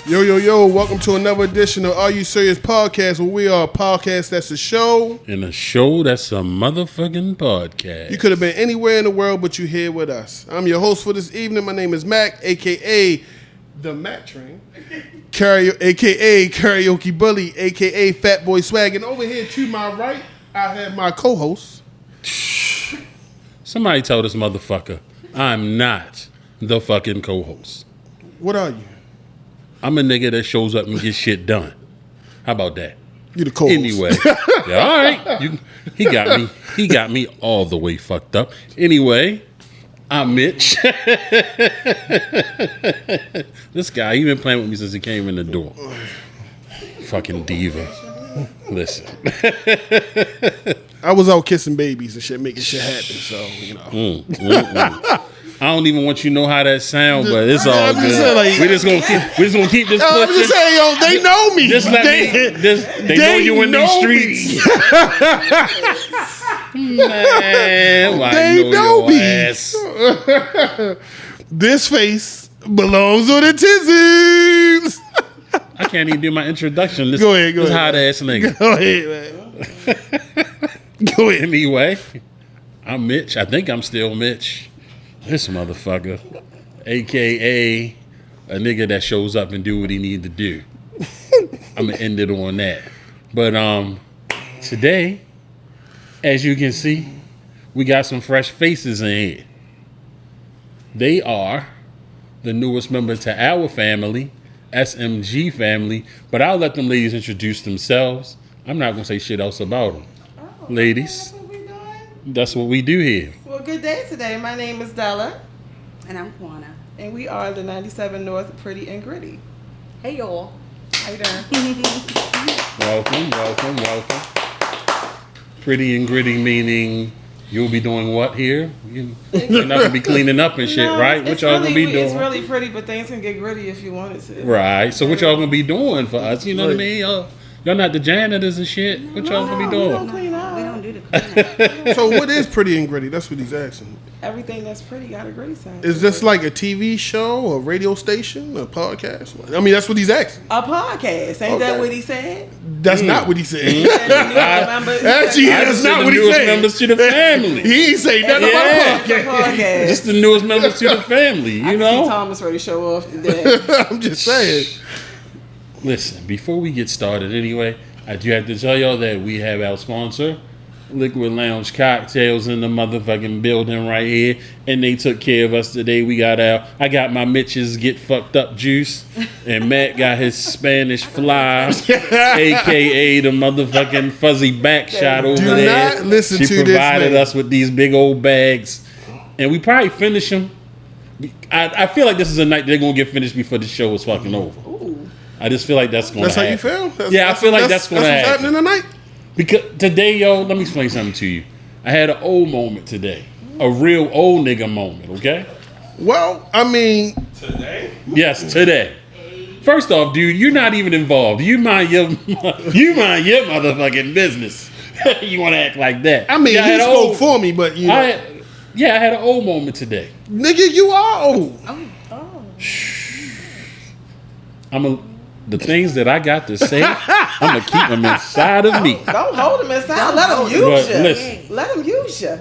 Yo, welcome to another edition of Are You Serious Podcast, where we are a podcast that's a show. And a show that's a motherfucking podcast. You could have been anywhere in the world, but you're here with us. I'm your host for this evening. My name is Mac, a.k.a. The Mac Train, a.k.a. Karaoke Bully, a.k.a. Fat Boy Swag. And over here to my right, I have my co-host. Somebody tell this motherfucker, I'm not the fucking co-host. What are you? I'm a nigga that shows up and gets shit done. How about that? You the co-host. Anyway, yeah, all right. He got me all the way fucked up. Anyway, I'm Mitch. This guy, he been playing with me since he came in the door. Fucking diva. Listen. I was out kissing babies and shit, making shit happen, so, you know. I don't even want you to know how that sounds, but it's all good. Saying, like, we're just gonna keep this pushing. I'm just saying, yo, they know me. They know you in these streets. Man, why they know your me. Ass? This face belongs on the tizzies. I can't even do my introduction. Go ahead. This hot ass nigga. Go ahead, man. Go ahead. Anyway, I'm Mitch. I think I'm still Mitch. This motherfucker, a.k.a. a nigga that shows up and do what he need to do. I'm going to end it on that. But today, as you can see, we got some fresh faces in here. They are the newest member to our family, SMG family, but I'll let them ladies introduce themselves. I'm not going to say shit else about them. Oh, Ladies, that's what we doing? that's what we do here. Well, good day today. My name is Della, And I'm Kwana. and we are the 97 North Pretty and Gritty. Hey, y'all. How you doing? Welcome. Pretty and gritty meaning you'll be doing what here? You're not gonna be cleaning up and shit, No, right? What y'all gonna be doing? It's really pretty, but things can get gritty if you wanted to. Right. So what y'all gonna be doing for us? You know what I mean? Y'all not the janitors and shit. What y'all gonna be We doing? don't clean up. We don't do the cleanup. So what is pretty and gritty? That's what he's asking. Everything that's pretty got a gritty side. Is this like a TV show, a radio station, a podcast? I mean, that's what he's asking. a podcast? Ain't Okay. that what he said? That's not what he said. Actually, that's not what he newest said. members to the family. He ain't say nothing about a podcast. Just the newest members to the family, you I can know? see Thomas ready to show off today. I'm just saying. Listen, before we get started anyway, I do have to tell y'all that we have our sponsor, Liquid Lounge Cocktails, in the motherfucking building right here, and they took care of us today. I got my Mitch's Get Fucked Up juice, and Matt got his Spanish Fly, aka the motherfucking fuzzy back shot over Do there. not listen she to this provided man. us with these big old bags, and we probably finish them. I feel like this is a night they're gonna get finished before the show is fucking over. I just feel like that's going to happen. That's how you feel? I feel like that's going to what's happen. happening tonight? Because today, yo, let me explain something to you. I had an old moment today. A real old nigga moment, okay? Well, I mean, Yes, today. First off, dude, you're not even involved. You mind your motherfucking business. You want to act like that. I mean, Yeah, I he had an spoke old- for me, but you know, I had an old moment today. nigga, you are old. Oh. The things that I got to say, I'm going to keep them inside of me. Don't hold him inside. Let him But use you. listen. Let him use you.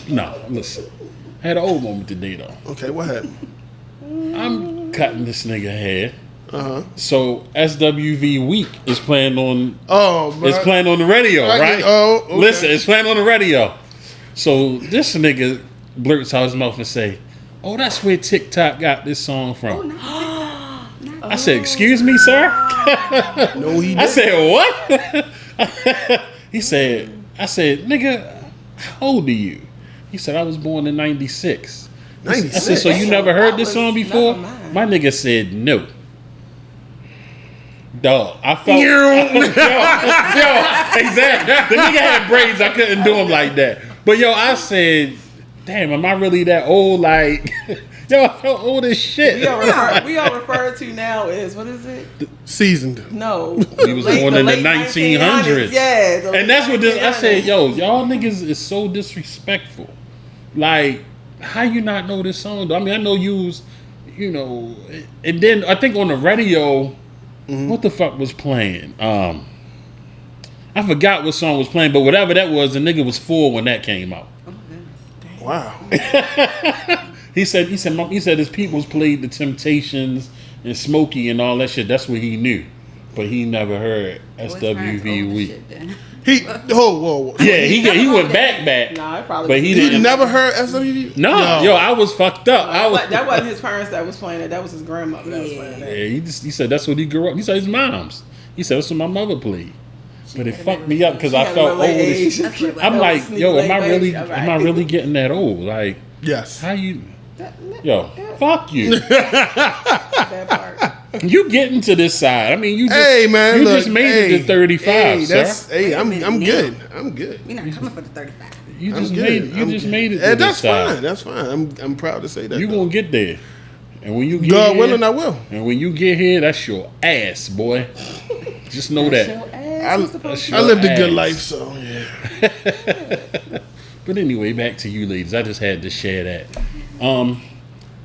No, listen. I had an old moment today, though. Okay, what happened? I'm cutting this nigga hair. So SWV Week is playing on. It's playing on the radio, right? Okay. Listen, it's playing on the radio. So this nigga blurts out his mouth and say, "Oh, that's where TikTok got this song from." I said, "Excuse me, sir." No, he I didn't. said, "What?" I said, "Nigga, how old are you?" He said, "I was born in '96." I said, 96. "So you never heard this song before?" Never mind. My nigga said, "No." Dog, I felt Yo. exactly. The nigga had braids. I couldn't do him like that. But yo, I said, "Damn, am I really that old?" Like, Yo, I felt old as shit. We are referred to now as, what is it? Seasoned. No. He was born in the late 1900s. Yeah. And that's what I said, yo, y'all niggas is so disrespectful. Like, how you not know this song? I mean, I know you was, you know, and then I think on the radio, what the fuck was playing? I forgot what song was playing, but whatever that was, the nigga was 4 when that came out. Wow. He said his peoples played the Temptations and Smokey and all that shit. That's what he knew, but he never heard SWV. Whoa. Yeah, he went back. Nah, it probably. But he You didn't. never heard SWV? No, yo, I was fucked up. That wasn't his parents that was playing it. That was his grandmother that was playing it. Yeah, he said that's what he grew up. He said his mom's. He said that's what my mother played. But it fucked me up because I felt old as shit. I'm like, yo, am I really getting that old? Like, Yes. how you? Yo, fuck you. That part. You getting to this side? I mean, you just, Hey man, you look, just made it to 35, sir. I'm good. I'm good. We're not coming for the 35. You I'm just good. made it to this That's side. fine. That's fine. I'm proud to say that. You gonna get there, and when you get God here, willing, I will. and when you get here, that's your ass, boy. Just know that. I lived a good life, so yeah. But anyway, back to you, ladies. I just had to share that.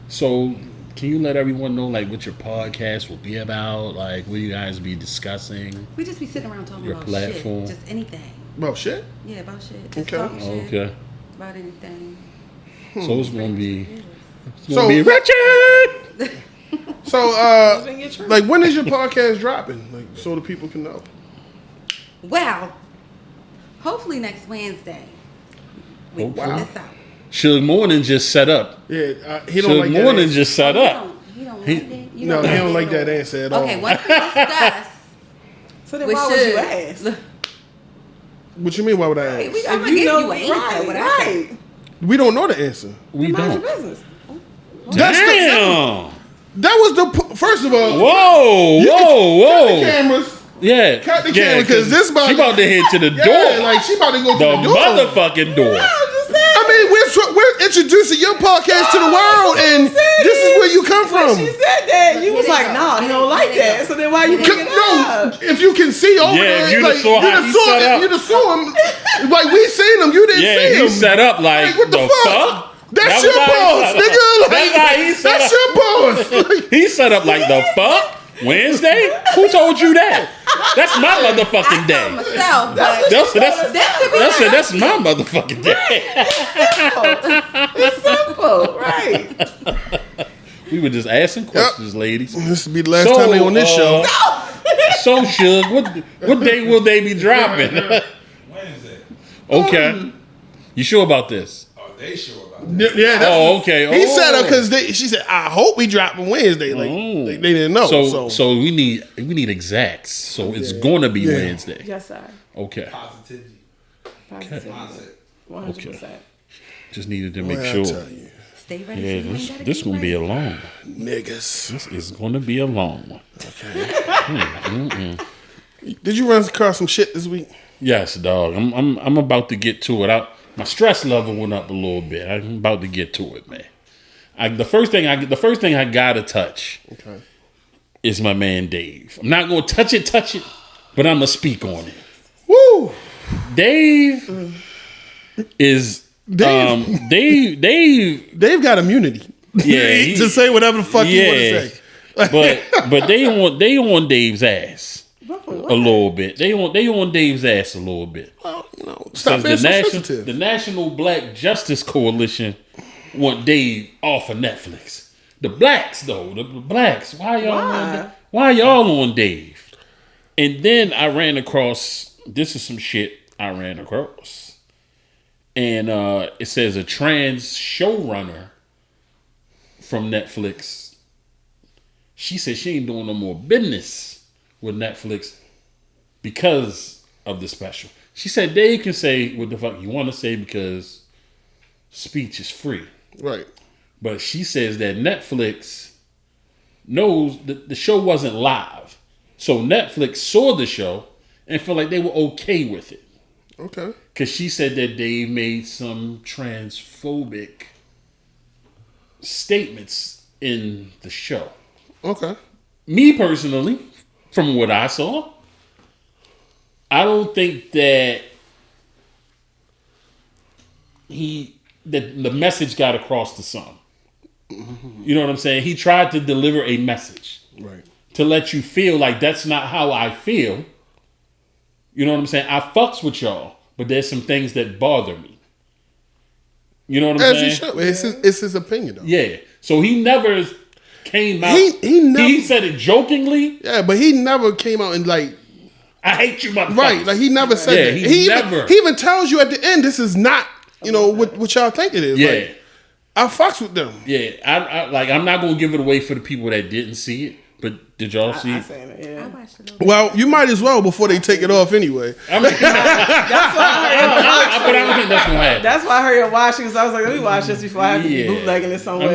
So can you let everyone know like what your podcast will be about? Like, what you guys be discussing? We just be sitting around talking Your about platform. shit. Just anything. Well, shit. Yeah, about shit. Just Okay. talking shit. Okay. About anything. So it's gonna be So- be Richard. So, like, when is your podcast dropping? Like, so the people can know. Well, hopefully next Wednesday. We Wow. put this out. Suge Morning just set up. Yeah, he don't Suge like that Morning answer. just set up. You don't He- like it? You No, he don't like it that or- answer at all. Okay, once we discuss, So then we why would you ask? should. What you mean? Why would I ask? I'm If gonna you give know, you an answer. right, What I right. We don't know the answer. We Mind don't. your business. That's the, Damn. that was the first of all. Whoa, Cut the whoa. cameras. Yeah. Cut the yeah, camera because this about she about to head to the Yeah, door. like she about to go to The the door. motherfucking door. I mean, we're introducing your podcast to the world, and this is where you come When from. she said that, you was Here they like, go. "No, he don't like Here they that." go. So then why you Here they bring it No, up? if you can see over Yeah, there, if you'd like, have saw how he set up. you'd have saw him. Like we seen him, you didn't Yeah, see he him. set up like what the the fuck? fuck? That's That your was how he boss, set up. nigga. Like, That's how he set that's up. your boss. Like, He set up like the fuck? Wednesday? Who told you that? That's my motherfucking I day. told myself, but That's my motherfucking day. It's simple, right? We were just asking questions, ladies. this will be the last time they on this show. So Suge, what day will they be dropping? Wednesday. Okay. You sure about this? Oh, they sure about it. Yeah. That's, Oh, okay. He Oh. set up because she said, "I hope we drop on Wednesday." Like they didn't know. So we need exacts. So it's gonna be Wednesday. Yes, sir. Okay. Positivity. Positive. Mindset. 100%. Just needed to make Well, I sure. tell you, stay ready. Yeah, so you ain't gotta this get gonna be a ready. long one. niggas. This is gonna be a long one. Did you run across some shit this week? Yes, dog. I'm about to get to it. My stress level went up a little bit. I'm about to get to it, man. The first thing I gotta touch is my man Dave. I'm not gonna touch it, but I'm gonna speak on it. Woo! Dave is Dave. They've got immunity. Yeah, to say whatever the fuck you want to say. but they on Dave's ass a little bit. They on Dave's ass a little bit. Well, stop Because being so the sensitive. National Black Justice Coalition want Dave off of Netflix. The blacks though, the blacks. Why y'all on Dave? And then I ran across. This is some shit I ran across, and it says a trans showrunner from Netflix. She said she ain't doing no more business with Netflix because of the special. She said Dave can say what the fuck you want to say because speech is free. Right. But she says that Netflix knows that the show wasn't live. So Netflix saw the show and felt like they were okay with it. Okay. Because she said that Dave made some transphobic statements in the show. Okay. Me personally, from what I saw, I don't think that the message got across to some. You know what I'm saying? He tried to deliver a message. Right. To let you feel like that's not how I feel. You know what I'm saying? I fucks with y'all, but there's some things that bother me. You know what I'm As saying? he should. It's his opinion, though. Yeah. So he never came out. He said it jokingly. Yeah, but he never came out and like, I hate you, motherfuckers. right? Like he never said Yeah, that. he never. He even tells you at the end, this is not, what y'all think it is. Yeah. Like, I fucks with them. Yeah. I'm not gonna give it away for the people that didn't see it. But did y'all see it? Seen it, yeah. I watched a little bit. Well, you might as well before they take it off anyway. I mean, but I don't think that's gonna happen. That's why I hurried up watching, because I was like, let me watch this before I have to be bootlegging it somewhere.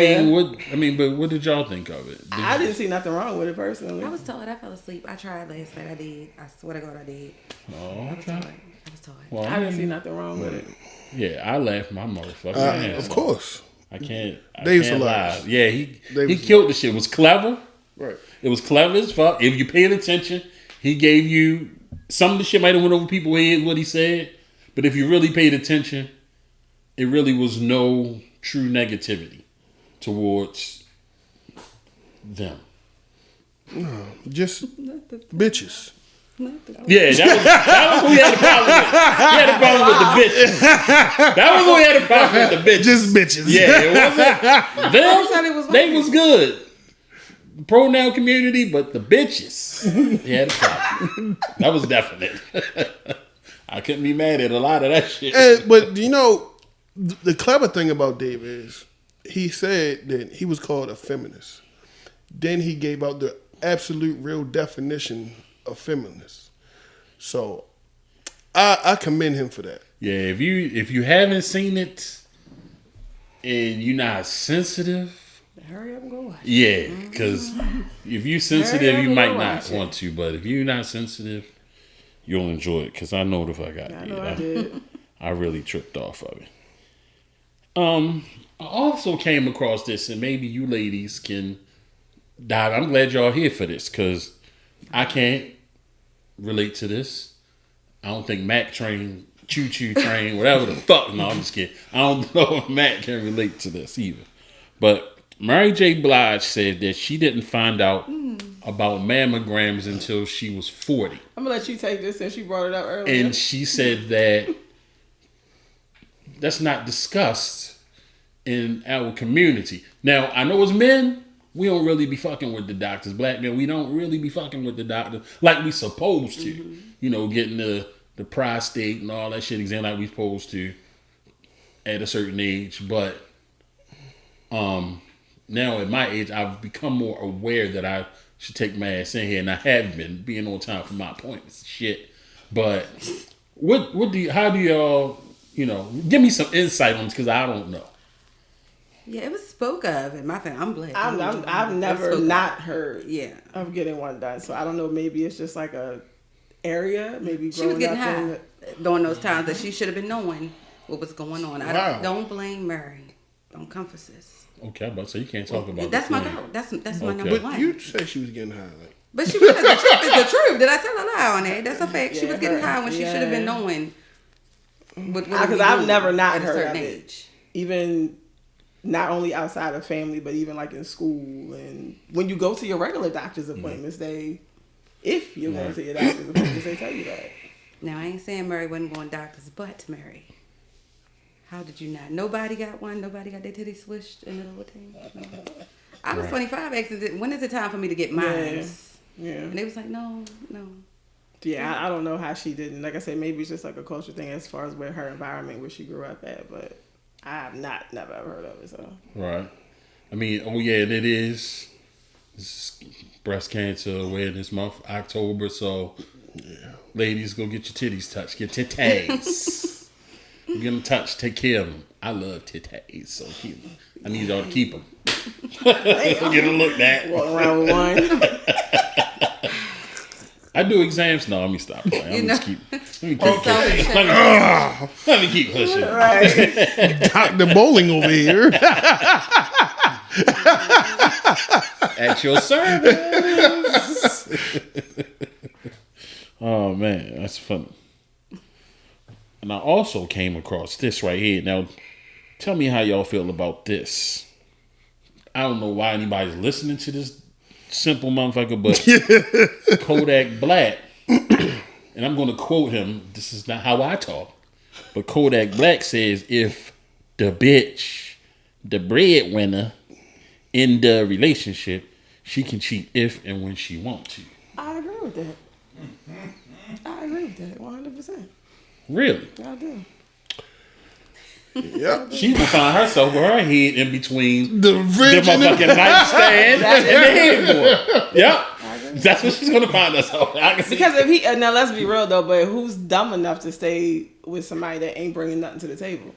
But what did y'all think of it? I didn't see nothing wrong with it personally. I was told I fell asleep. I tried last night. I did. I swear to God, I did. Oh, I was okay. told. I was told. Well, I didn't see nothing wrong with it. Yeah, I laughed my motherfucking ass Of off. course. I can't Dave's lie. hilarious. Yeah, he Dave's killed the shit. It was clever. Right. It was clever as fuck. If you paid attention, he gave you some of the shit might have went over people's head what he said, but if you really paid attention, it really was no true negativity towards them. No, just bitches. Yeah, that was who he had a problem with. He had a problem with the bitches. That was who he had a problem with, the bitches. Just bitches. Yeah, it wasn't. Them, they was good. Pronoun community, but the bitches, he had a problem. That was definite. I couldn't be mad at a lot of that shit. But the clever thing about Dave is he said that he was called a feminist. Then he gave out the absolute real definition of feminist. So I commend him for that. Yeah, if you haven't seen it and you're not sensitive, Hurry up and go watch. yeah, because if you're sensitive, you might not watch it. want to. But if you're not sensitive, you'll enjoy it. Because I know the fuck I did. I did. I really tripped off of it. I also came across this, and maybe you ladies can dive. I'm glad y'all here for this because I can't relate to this. I don't think Mac train, choo choo train, whatever the fuck. No, I'm just kidding. I don't know if Mac can relate to this either. But Mary J. Blige said that she didn't find out about mammograms until she was 40. I'm gonna let you take this since you brought it up earlier. And she said that that's not discussed in our community. Now, I know as men, we don't really be fucking with the doctors. Black men, we don't really be fucking with the doctors like we supposed to. Mm-hmm. Getting the prostate and all that shit examined like we supposed to at a certain age. But now at my age, I've become more aware that I should take my ass in here, and I have been being on time for my appointments and shit. But how do y'all, give me some insight on this because I don't know. Yeah, it was spoke of in my family. I'm glad. I've never not heard Yeah. of getting one done. So I don't know, maybe it's just like a area, maybe She was growing getting up high in during those times that she should have been knowing what was going on. Wow. Don't blame Mary. Don't come for sis. Okay, but so you can't talk about That's the my queen. girl. That's my Okay. number But one. you said she was getting high. Like, But she was. The truth is the truth. Did I tell a lie on that? That's a fact. She Yeah, was getting her- high when she yeah. should have been knowing. Because I've never not at a heard certain of it. age. Even not only outside of family, but even like in school and when you go to your regular doctor's appointments, if you're going to your doctor's appointments, they tell you that. Now I ain't saying Mary wasn't going doctors, but Mary, how did you not? Nobody got one. Nobody got their titties swished in the little thing. No. I was 25. Asking, when is it time for me to get mine? Yeah. And they was like, no. Yeah, I don't know how she didn't. Like I said, maybe it's just like a culture thing as far as where her environment, where she grew up at. But I have never ever heard of it. So Right. I mean, and it is. This is breast cancer awareness month, October. So, ladies, go get your titties touched. Get titties. Get them touched. Take care of them. I love titties. So keep them. I need y'all to keep them. Get them looked at. walking around with one. I do exams. No, let me stop playing. Let me keep pushing. Let me keep pushing. Right. Dr. Bowling over here. At your service. Oh man, that's funny. And I also came across this right here. Now, tell me how y'all feel about this. I don't know why anybody's listening to this simple motherfucker, but Kodak Black, and I'm going to quote him. This is not how I talk, but Kodak Black says, if the bitch, the breadwinner in the relationship, she can cheat if and when she wants to. I agree with that. I agree with that 100%. Really? I do. Yep. She's gonna find herself with her head in between The the virgin. motherfucking nightstand and the headboard. Yep. That's what she's gonna find herself. I can see. Because if he now let's be real though, but who's dumb enough to stay with somebody that ain't bringing nothing to the table?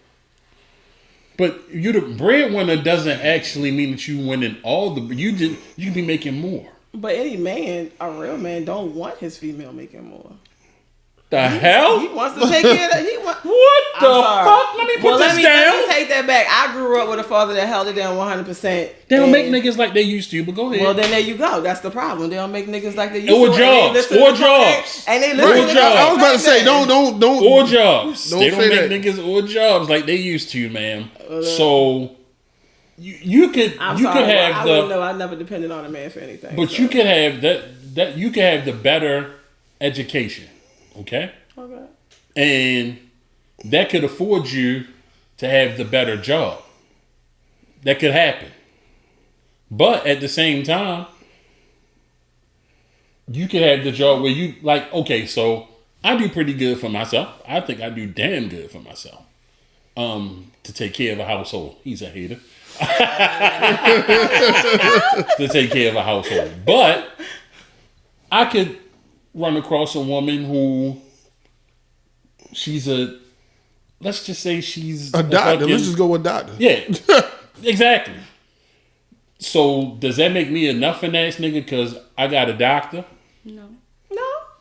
But you the breadwinner doesn't actually mean that you winning all the. You can be making more. But any man, a real man, don't want his female making more. The hell? He wants to take care of that. What the fuck? Let me put this let down. me take that back. I grew up with a father that held it down 100%. They don't make niggas like they used to, but go ahead. Well, then there you go. That's the problem. They don't make niggas like they used Or to. jobs. Or jobs. And they Or listen to jobs. I was about to say, don't. Or jobs. Don't They don't say make that. niggas or jobs like they used to, man. So you could I'm you sorry, could have I the wouldn't know. I never depended on a man for anything. but so. you could have that you could have the better education, okay? Okay. And that could afford you to have the better job. That could happen. But at the same time, you could have the job where you like, okay, so I do pretty good for myself. I think I do damn good for myself. To take care of a household. He's a hater. To take care of a household. But I could run across a woman who let's just say she's A doctor. fucking- Let's just go with doctor. Yeah, exactly. So does that make me a nothing ass nigga because I got a doctor? No,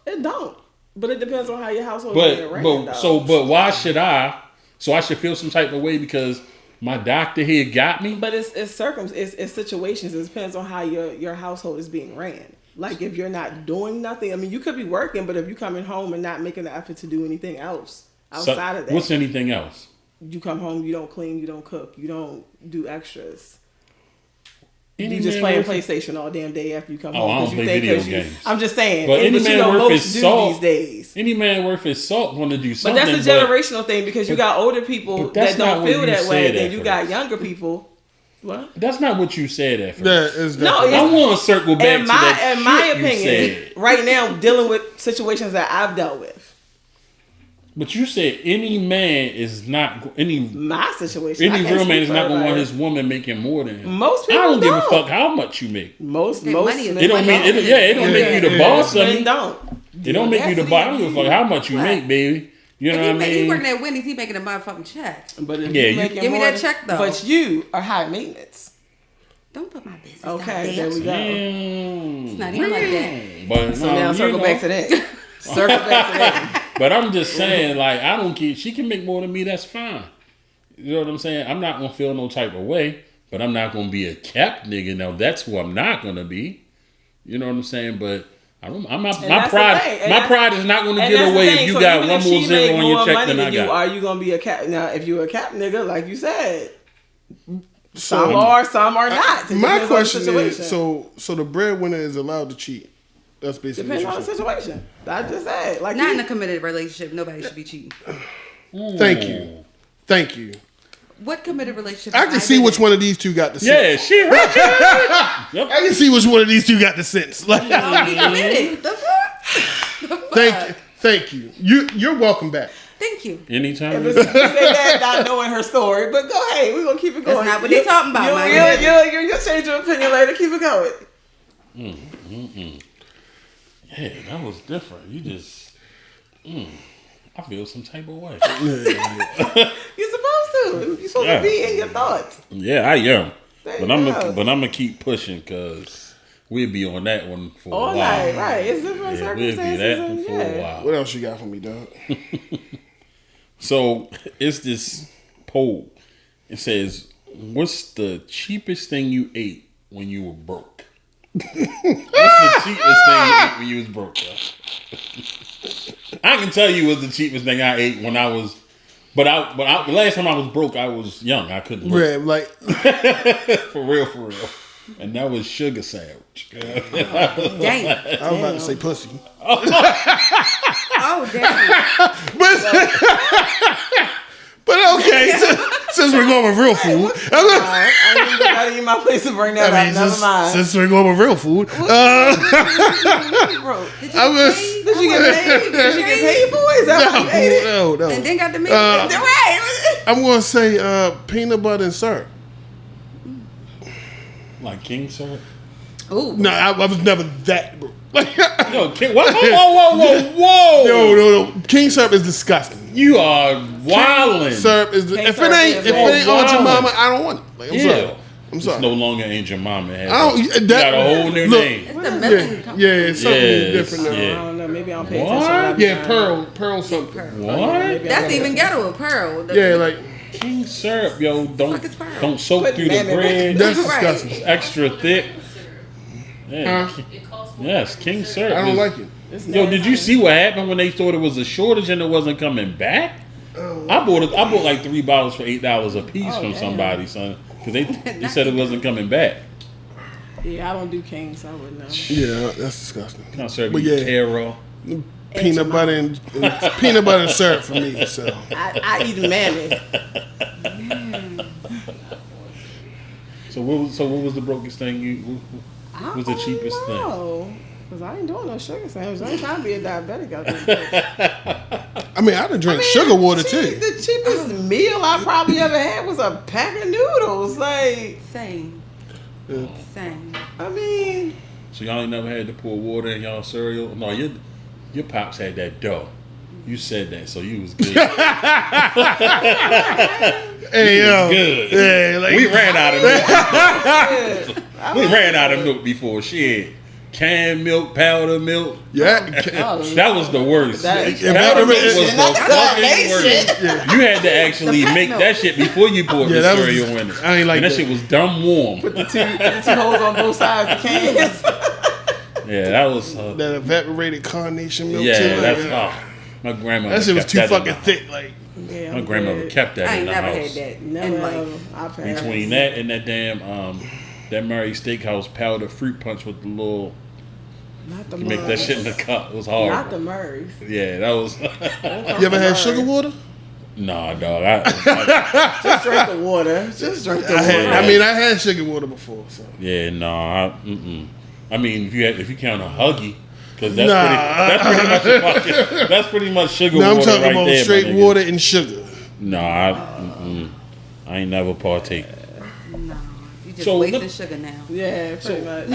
it don't. But it depends on how your household is being ran, though. But why should I? So I should feel some type of way because my doctor here got me. But it's situations. It depends on how your household is being ran. Like if you're not doing nothing, I mean, you could be working, but if you're coming home and not making the effort to do anything else outside of that, What's anything else? You come home, you don't clean, you don't cook, you don't do extras. Any You just man playing worth- PlayStation all damn day after you come Oh, home. I don't 'cause play you think video 'cause you- games. I'm just saying. But any you man know, worth most his do salt. these days. Any man worth his salt want to do But something. that's a generational thing because you got older people but that's that don't not feel what you that way. said Then at you first. got younger people. What? That's not what you said at first. That is No, definitely- I want to circle back In to that my shit you opinion, said. right now, dealing with situations that I've dealt with. But you said any man is not My situation. I any can't real man speak is for not gonna want everybody. his woman making more than him. Most I don't people give a don't. fuck how much you make. Most Money is men It don't mean it. Yeah, it don't make you the boss of men me. don't. It don't make you the boss. I don't give a fuck how much you Right. make, baby. You know what I He working mean? at Wendy's. He making a motherfucking check. But if Yeah, you you- making Give me more that than- check, though. But you are high maintenance. Don't put my business Okay, out there there. we go. It's not even like that. But So now circle back to that. Circle back to that. But I'm just saying, like, I don't care. She can make more than me. That's fine. You know what I'm saying? I'm not gonna feel no type of way, but I'm not gonna be a cap nigga. Now that's who I'm not gonna be. You know what I'm saying? But I'm not. And My that's the pride. thing. And My that's- pride is not gonna And get that's the away thing. if you So got even one if more she zero make on your more check money than I than you, got. are you gonna be a cap? Now, if you a cap nigga, like you said, So some are not. It my depends on the question is, situation. so the breadwinner is allowed to cheat. That's basically Depends on what the you're saying. situation. I just said, like, Not in a committed relationship. Nobody should be cheating. Thank you. Thank you. What committed relationship? I can see which one of these two got the sense. Yeah, she right. Yep. I can see which one of these two got the sense. Like, Y'all be committed. The fuck? The fuck? thank you. You're welcome back. Thank you. Anytime. you say that not knowing her story, but go ahead. We're gonna keep it going. That's not what they talking about, my You'll change your opinion later. Keep it going. Yeah, that was different. You just. I feel some type of way. You're supposed to. You're supposed to be in your thoughts. Yeah, I am. There But you I'm go. gonna keep pushing because we'll be on that one for All a while. night, right? It's different Yeah, we'll be circumstances. that and one for a yeah. while. What else you got for me, dog? So it's this poll. It says, What's the cheapest thing you ate when you were broke? What's the cheapest thing you ate when you was broke, yo? I can tell you what's the cheapest thing I ate when I was, but the last time I was broke, I was young. I couldn't work. Yeah, like For real. And that was sugar sandwich. Damn. I was about to say pussy. Oh, damn. But okay, since we're going with real food, I didn't even my place to bring that up. Never mind. since we're going with real food, Bro, I was. did you get paid? Did you get paid for it? Is that what you ate it? No. And then got the meat. Right. I'm gonna say peanut butter and syrup. Like king syrup? Ooh. No, I was never that. Yo, king, what? Whoa. No. King syrup is disgusting. You are wildin'. Syrup is King if syrup it ain't is Aunt wild. Jemima, I don't want it. Like, I'm sorry. I'm sorry. It's no longer Aunt Jemima. It has I don't. you got a whole new name. It's the milking company. Yeah, it's something Yes, different now. yeah. I don't know. Maybe I don't pay What? attention. Yeah, pearl something. What? That's even ghetto with pearl. Yeah, like King syrup, yo, Fuck is pearl? don't soak Put through the mammoth- bread. that's Right. disgusting. It's extra thick. Yeah. Huh? Yes, king syrup. I don't is- like it. Yo, did you see what happened when they thought it was a shortage and it wasn't coming back? I bought like 3 bottles for $8 a piece from damn. somebody, son, because they said it wasn't coming back. Yeah, I don't do kings. I wouldn't know. Yeah, that's disgusting. Kind of serve But you yeah. Taro. Peanut butter and peanut butter and syrup for me. So I eat mammy. So what was the brokest thing what was the cheapest thing? No, because I ain't doing no sugar sandwich. I ain't trying to be a diabetic out there. I mean, I done drink sugar water too. The cheapest meal I probably ever had was a pack of noodles. Like, Same. Yeah. Same. I mean, So y'all ain't never had to pour water in y'all cereal? No, your pops had that dough. You said that, so you was good. Hey yo, Good. yeah, like We ran out of milk. We ran out of milk before. Shit. Canned milk, powder milk. yeah. That was the worst. That- Powder milk was the That's fucking salvation. worst. You had to actually make that shit before you poured Yeah, the that was- cereal in it. I ain't like and that that. shit was dumb warm. the two holes on both sides of the cans. Yeah, that was. That evaporated carnation milk Yeah, too. that's. Like, My grandmother. that shit was kept too that in fucking the- thick. Like Yeah, My grandmother kept that I in ain't the never house. had that Never in life. ever. I passed. Between that and that damn that Murray Steakhouse powder fruit punch with the little. Not the You make that Murray's. shit in the cup. It was Not horrible. the Murray's. Yeah, that was. you ever had sugar water? Nah, dog. I Just drink the water. Just drink the water. I had sugar water before. So yeah, nah. I mean, if you count a Huggy, because that's Nah. pretty much a fucking, that's pretty much sugar no, I'm water talking right about there, my straight nigga. water and sugar. Nah, I ain't never partake. No. You just So, wasting look- sugar now. Yeah, pretty much.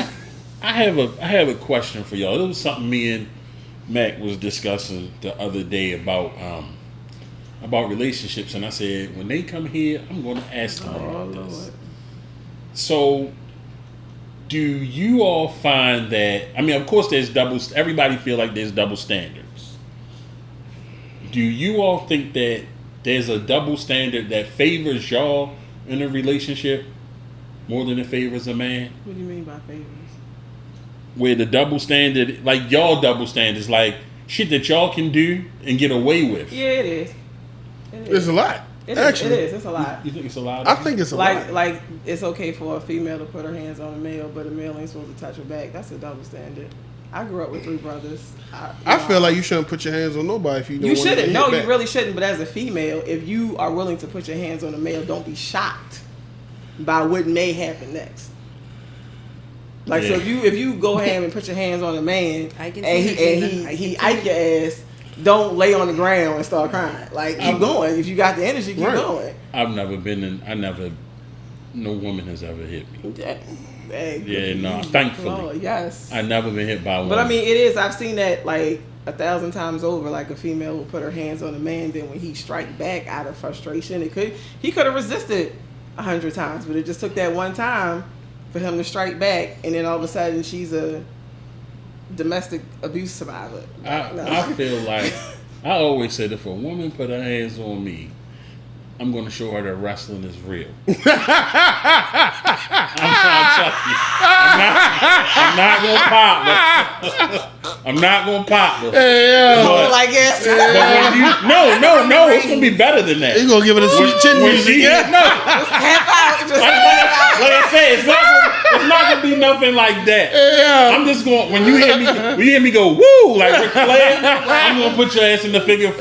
I have a question for y'all. It was something me and Mac was discussing the other day about relationships, and I said when they come here, I'm going to ask them about this. So, do you all find that? I mean, of course, there's everybody feel like there's double standards. Do you all think that there's a double standard that favors y'all in a relationship more than it favors a man? What do you mean by favors? Where the double standard, like y'all double standards, like shit that y'all can do and get away with. Yeah, it is. It It's a lot. It is. Actually, It is. It's a lot. You think it's a lot? I think it's a lot. Like it's okay for a female to put her hands on a male, but a male ain't supposed to touch her back. That's a double standard. I grew up with 3 brothers. I feel like you shouldn't put your hands on nobody if you don't you want to shouldn't. get No, hit you back. really shouldn't. But as a female, if you are willing to put your hands on a male, don't be shocked by what may happen next. Like so, Yeah. if you go ahead and put your hands on a man I can and see it, Gina. he I can ike your ass, don't lay on the ground and start crying. Like keep going. If you got the energy, keep Right. going. No woman has ever hit me. Hey, Yeah, good no, for you. thankfully. Oh, yes. I never been hit by a woman. But I mean, it is. I've seen that like 1,000 times over. Like a female will put her hands on a man, then when he strike back out of frustration, he could have resisted 100 times, but it just took that one time for him to strike back, and then all of a sudden she's a domestic abuse survivor. No. I feel like, I always said if a woman put her hands on me, 99 times out of 100 She I'm going to show her that wrestling is real. I'm trying to tell you. I'm not going to pop her. I'm not going to pop her. Oh, like yes. But when you, no, it's going to be better than that. You gonna give it a sweet chin When music? she, Yeah. no, Half out. Just like I said, it's not gonna be nothing like that. Yeah. I'm just going when you hear me go woo like Ric Flair, I'm gonna put your ass in the figure 4.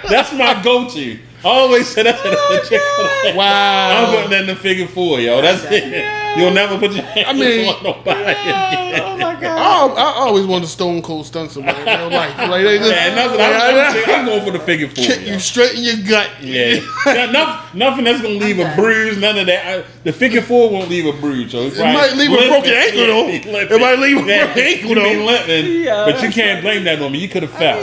That's my go-to. I always say that to the chick. Wow. I'm putting that in the figure 4, yo. That's it. You'll never put your hands on nobody again. oh my god. I always wanted to stone cold stun somebody in real life. Like they just, Man, I'm going for the figure 4. kick you straight in your gut. Yeah, nothing that's gonna leave a bruise. None of that. The figure 4 won't leave a bruise. So It might leave a broken ankle though. It might leave a broken ankle You be though. limping, Yeah. but you can't blame that on me. You could have fell.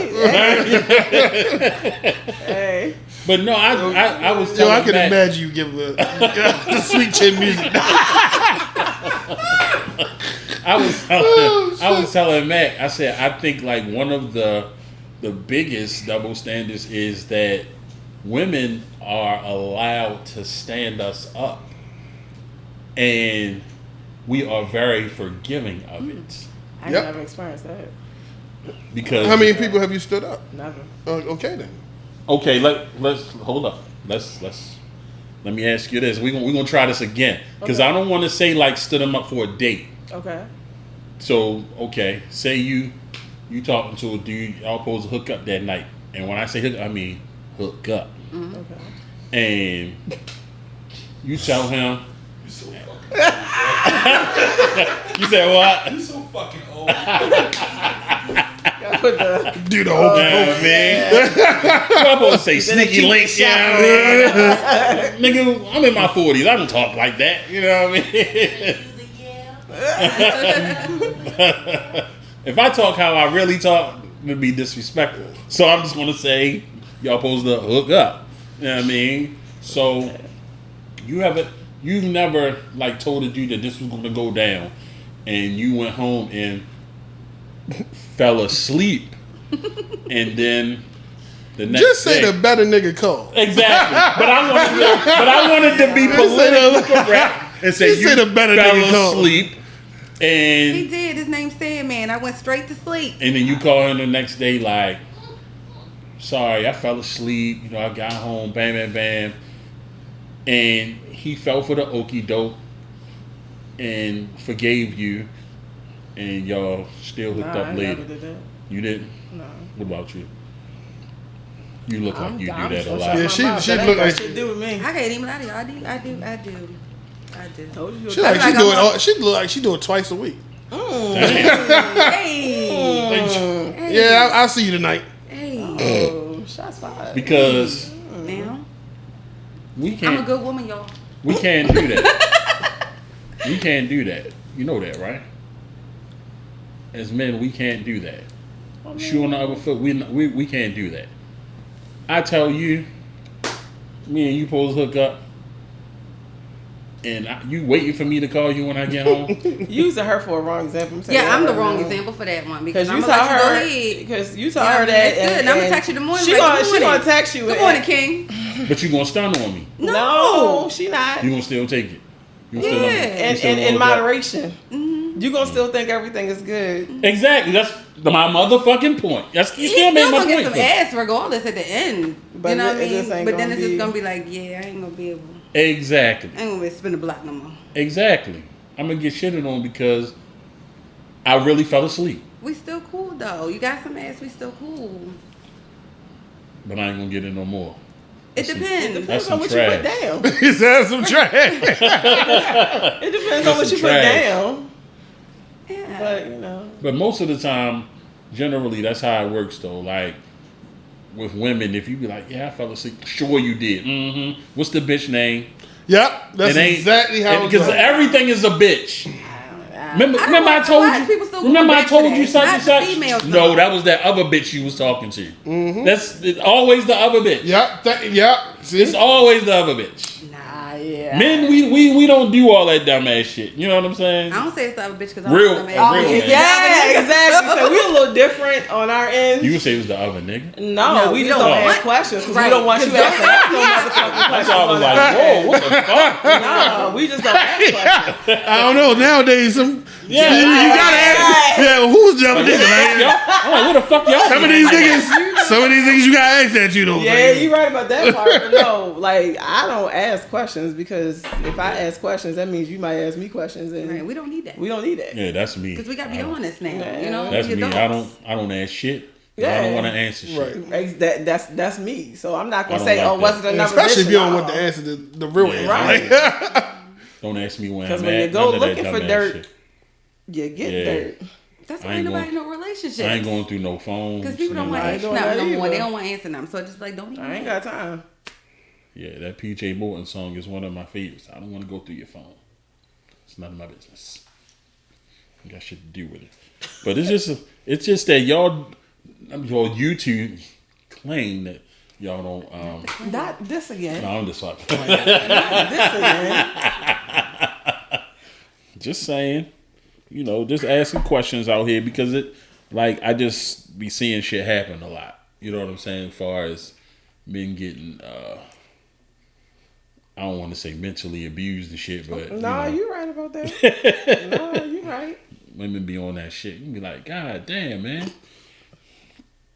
Hey. But no, I was Yo, telling I can Matt, imagine you give the sweet chin music. I was telling Mac. I said I think like one of the biggest double standards is that women are allowed to stand us up, and we are very forgiving of it I Yep. never experienced that. because How many people have you stood up? Never. Okay then. Okay, let's hold up. Let me ask you this. We're gonna try this again because Okay. I don't want to say like stood them up for a date. Okay. So okay, say you talking to a dude, y'all supposed to hook up that night, and when I say hook, I mean hook up, Okay. and you tell him. You so fucking You said what? You so fucking old. Gotta put the Do the whole Yeah, man. I'm supposed to say sneaky keep link, it yeah, man. Nigga, I'm in my 40s. I don't talk like that. You know what I mean? If I talk how I really talk, it would be disrespectful. So I'm just gonna say y'all supposed to hook up. You know what I mean? So you've never like told a dude that this was gonna go down, and you went home and fell asleep, and then the next Just say day, the better nigga call. exactly. But I wanted to be politically correct and say Just you say the better fell nigga call. asleep, He and did. His name's Sandman. I went straight to sleep. then you call him the next day like, sorry, I fell asleep. You know, I got home, bam, bam, bam, and he fell for the okie doke and forgave you, and y'all still hooked Nah, up I later. never did that. You didn't? No. What about you? You look like you do I'm that a so lot. shut Yeah, my she- mouth. she That ain't look got like- shit to do with me. I can't even lie to you. I do. Told you. She like she like do it. I'm She look like she do it twice a week. Hey. Yeah, I'll see you tonight. Hey. Oh, shots fired. Because Now, we I'm a can't good woman, y'all. we can't do that. We can't do that. You know that, right? As men, we can't do that. Shoe on the other foot, we can't do that. I tell you, me and you supposed to hook up, and you waiting for me to call you when I get home. You using her for a wrong example. Yeah, I'm the wrong example for that one because Because I'm you gonna tell let you go her. ahead. Because you tell Yeah, her I mean, that. that's good. And I'm gonna text you the morning. She like, gonna good morning. text you. Good morning, King. But you gonna stun on me. No, she not. You gonna still take it. You Yeah. you And still in gonna hook up. moderation. You gonna still think everything is good. Exactly. That's my motherfucking point. You You still made my gonna get point. some for me. ass regardless at the end. But you know what I it just mean? ain't But then gonna it's be- just gonna be like, yeah, I ain't gonna be able. Exactly. I ain't gonna be able to spin the block no more. Exactly. I'm gonna get shitted on because I really fell asleep. We still cool though. You got some ass. We still cool. But I ain't gonna get it no more. It That's some- depends. Depends some on what trash. you put down. He's had some trash. It depends on what some you put trash. down. Yeah. But you know. But most of the time, generally, that's how it works though. Like with women, if you be like, "Yeah, I fell asleep," sure you did. Mm-hmm. What's the bitch name? Yep, that's It ain't exactly how it because goes. everything is a bitch. Remember, don't remember I know told why you. people still go Remember I back to told that. you such Not and the such. females, No, though. that was that other bitch you was talking to. That's it's always the other bitch. Yep, yep. See, It's always the other bitch. Nah, Yeah. Men, we don't do all that dumbass shit. You know what I'm saying? I don't say it's the other bitch because Real- I'm real man. Yeah, exactly. So we a little different on our end. You would say it was the other nigga. No, we just don't ask questions because we don't want you asking us no motherfucking questions. That's why I was like, whoa, what the fuck? No, we just don't ask questions. I don't know. Nowadays, you right, gotta ask. Yeah, well, who's the other Like, nigga? Like, I'm like, what the fuck y'all? some of these niggas, you gotta ask that you don't. Yeah, you right about that part. But no, like I don't ask questions because if I ask questions, that means you might ask me questions, and Right, we don't need that. we don't need that. Yeah, that's me. Because we got to be honest now. Yeah. You know, That's we me. adults. I don't ask shit. Yeah. I don't want to answer shit. Right. That's me. So I'm not gonna I don't say, like oh, that. was it another? Especially if you don't No. want to answer the real answer. Right. Like, Don't ask me when I'm Because at. when you go None of that looking for dumbass dirt, shit. you get Yeah. dirt. That's I why ain't ain't nobody going- in no relationship. I ain't going through no phones. Because people don't want to I ain't ask doing them that no more. either. They don't want to answer them. So it's just like, don't even. I ain't got time. Yeah, that PJ Morton song is one of my favorites. I don't want to go through your phone. It's none of my business. You got shit to do with it. But it's just that y'all YouTube claim that y'all don't. Not this again. No, I'm just fucking. Not this again. Just saying, just asking questions out here because I just be seeing shit happen a lot. You know what I'm saying? As far as men getting, I don't want to say mentally abused and shit, but No, you right about that. No, you right. women be on that shit. You be like, God damn, man.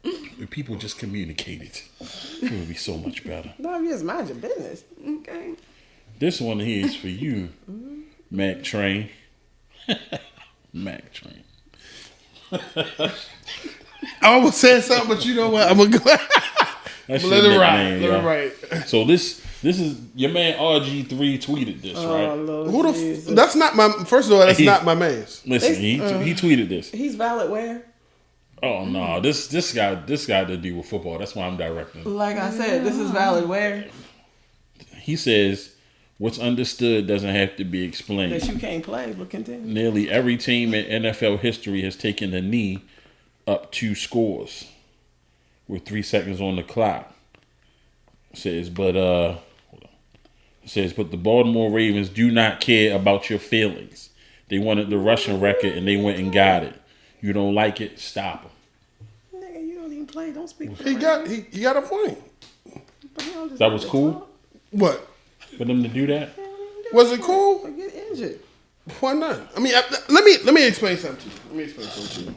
If people just communicated, it would be so much better. No, you just mind your business. Okay. This one here is for you, Mac Train. Mac Train. I almost said something, but you know what? I'm gonna go. That's Let your it ride. nickname, Let it y'all. ride. So this is your man RG3 tweeted this, Oh, right? Lord Who the? Jesus. That's not my. First of all, that's not my man's. Listen, he tweeted this. He's valid where? Oh no, this got to do with football. That's why I'm directing. Like I said, this is valid where? He says, "What's understood doesn't have to be explained." That you can't play, but continue. Nearly every team in NFL history has taken a knee up 2 scores with 3 seconds on the clock. Says, but hold on. Says, but the Baltimore Ravens do not care about your feelings. They wanted the rushing record and they went and got it. You don't like it, stop them. Nigga, you don't even play. Don't speak. He got a point. That was cool What? for them to do that. Was it cool? Get injured. Why not? I mean, let me explain something to you.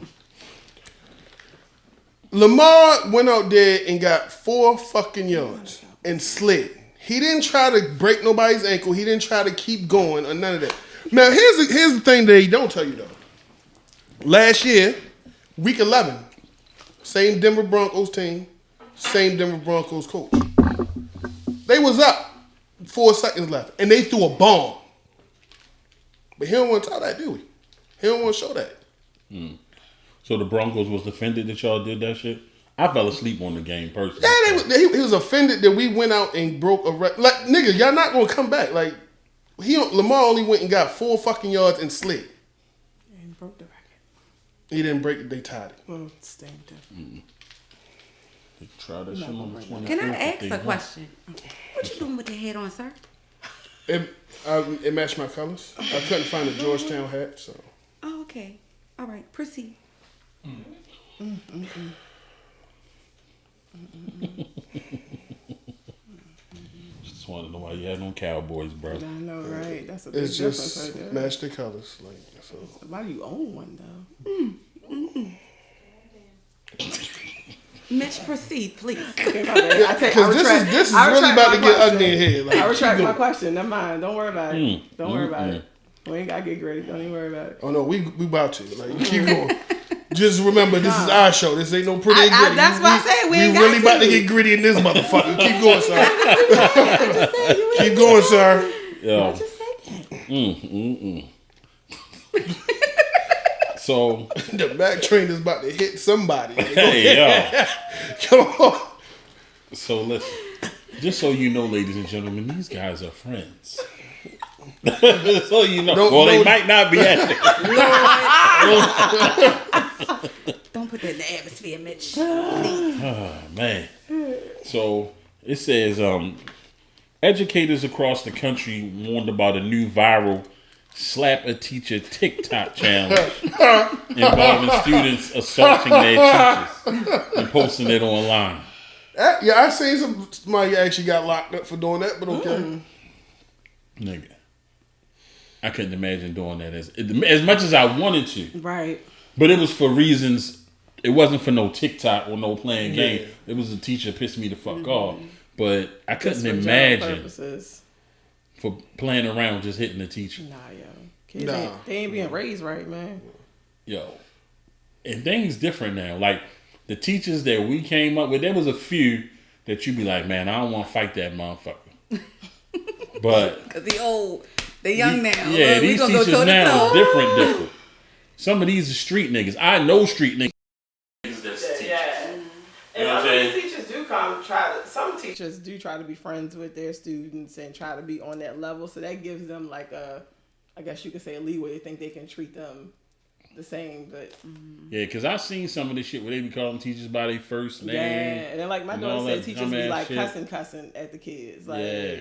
Lamar went out there and got 4 fucking yards and slid. He didn't try to break nobody's ankle. He didn't try to keep going or none of that. Now, here's the thing that they don't tell you, though. Last year, week 11, same Denver Broncos team, same Denver Broncos coach. They was up 4 seconds left, and they threw a bomb. But he don't want to tell that, do we? He don't want to show that. So the Broncos was offended that y'all did that shit? I fell asleep on the game personally. Yeah, he was offended that we went out and broke a record. Like, nigga, y'all not going to come back. Like, Lamar only went and got 4 fucking yards and slid. And broke the record. He didn't break it. They tied it. Well, stamped it. They try that shit on the 24th Can I if ask they a want. question? What you doing with your head on, sir? It matched my colors. I couldn't find a Georgetown hat, so. Oh, okay. All right, proceed. Just wanted to know why you had no Cowboys, bro. I know, right? That's a big It's difference just right there. matched the colors. Like, so. Why do you own one though? Mitch, proceed, please. Because this is really about to get ugly in here. Like, I retract keep my going. question. Never mind. Don't worry about it. Don't worry about it. We ain't gotta get ready. Don't even worry about it. Oh no, we about to. Like, keep going. Just remember, this is our show. This ain't no pretty and gritty. That's why I said we ain't really got about to get gritty in this motherfucker. Keep going, sir. Keep going, sir. Yo. Just say that. So, The Mac train is about to hit somebody. hey, yo. Come on. So listen, just so you know, ladies and gentlemen, these guys are friends. So you know, they might not be acting. Don't put that in the atmosphere, Mitch. Please. Oh man. So it says Educators across the country warned about a new viral slap a teacher TikTok challenge involving students assaulting their teachers and posting it online. Yeah, I seen somebody actually got locked up for doing that, but okay. Nigga, I couldn't imagine doing that as much as I wanted to. Right. But it was for reasons. It wasn't for no TikTok or no playing game. It was a teacher pissed me the fuck off. But I couldn't imagine for playing around just hitting the teacher. Nah, yo. Kids they ain't being raised right, man. Yo. And things different now. Like, the teachers that we came up with, there was a few that you'd be like, man, I don't want to fight that motherfucker. But because the old, they young now. Yeah, these teachers now are different. Some of these are street niggas. I know street niggas that's teachers. Yeah. And some of these teachers do some teachers do try to be friends with their students and try to be on that level. So that gives them like I guess you could say a leeway to think they can treat them the same, but yeah, because I've seen some of this shit where they be calling teachers by their first name. Yeah, and then like my daughter said, teachers be like shit. cussing at the kids. Like, yeah,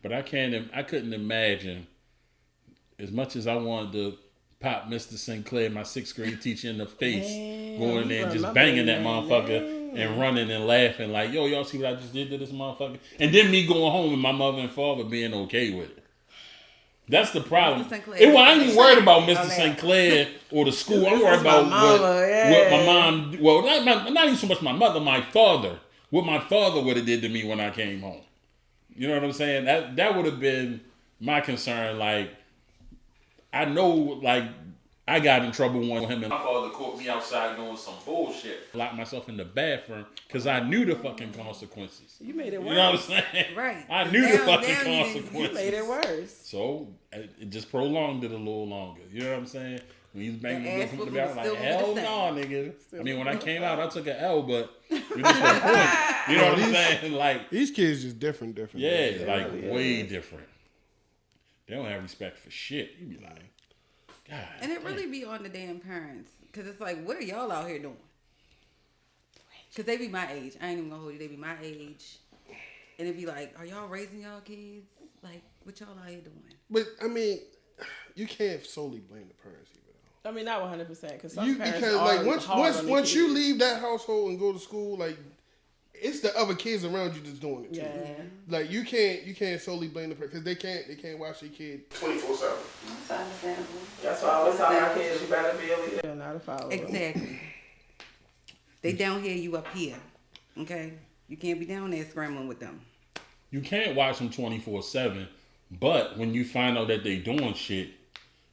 but I couldn't imagine, as much as I wanted to pop Mr. Sinclair, my 6th grade teacher, in the face, going in there and just banging that motherfucker and running and laughing like, yo, y'all see what I just did to this motherfucker? And then me going home and my mother and father being okay with it. That's the problem. I ain't even worried about Mr. Sinclair or the school. I'm worried about what my mom. Well, not even so much my mother, my father. What my father would have did to me when I came home. You know what I'm saying? That would have been my concern. Like, I know, like, I got in trouble one with him and my father caught me outside doing some bullshit. Locked myself in the bathroom because I knew the fucking consequences. You made it worse. You know what I'm saying? Right. I knew the fucking consequences. You made it worse. So it just prolonged it a little longer. You know what I'm saying? When he's banging the back, I'm like, hell no, nigga. I mean, when I came out, I took an L, but we just the point. You know what I'm saying? Like, these kids just different. Yeah, like way different. They don't have respect for shit. You be like, God. And it really be on the damn parents. Because it's like, what are y'all out here doing? Because they be my age. I ain't even gonna hold you. They be my age. And it be like, are y'all raising y'all kids? Like, what y'all out here doing? But, I mean, you can't solely blame the parents either. I mean, not 100%. Because once you leave that household and go to school, like, it's the other kids around you that's doing it too. Yeah. Like, you can't solely blame the parents because they can't watch their kid 24/7. That's understandable. That's why I always tell my kids, you better be a leader, not a follower. Exactly. They down here, you up here. Okay? You can't be down there scrambling with them. You can't watch them 24/7, but when you find out that they doing shit,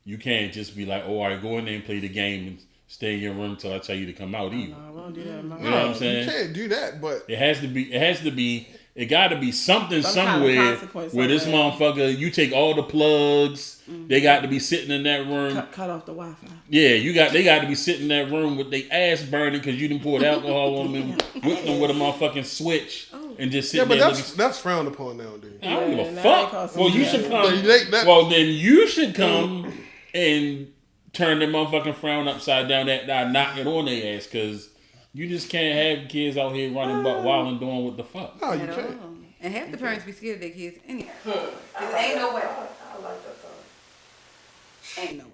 you can't just be like, oh, all right, go in there and play the game and stay in your room till I tell you to come out either. No, I won't do that. You know what I'm saying? You can't do that, but it got to be something somewhere where this motherfucker, you take all the plugs, they got to be sitting in that room. Cut off the Wi-Fi. Yeah, they got to be sitting in that room with their ass burning because you done poured alcohol on them and whipped them with a motherfucking switch and just sitting there. Yeah, but that's frowned upon nowadays. I don't give a fuck. Well, you should come. Well, then you should come and turn the motherfucking frown upside down and knock it on their ass because you just can't have kids out here running wild and doing what the fuck. No, you can't. And half the parents be scared of their kids anyway. Because ain't no way. I like that thought. Ain't no way.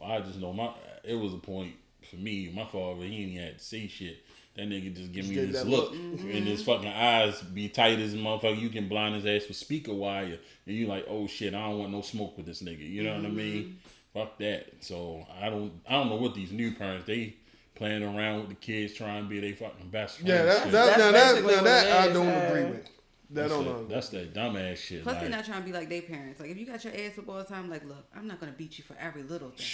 Well, I just know it was a point for me. My father, he ain't even had to say shit. That nigga just give me this look. And his fucking eyes be tight as a motherfucker. You can blind his ass with speaker wire. And you like, oh shit, I don't want no smoke with this nigga. You know what I mean? Fuck that. So I don't know what these new parents, they playing around with the kids trying to be their fucking best friends. Yeah, that I don't agree with. That's that dumbass shit. Plus, they're not trying to be like their parents. Like, if you got your ass up all the time, like, look, I'm not going to beat you for every little thing.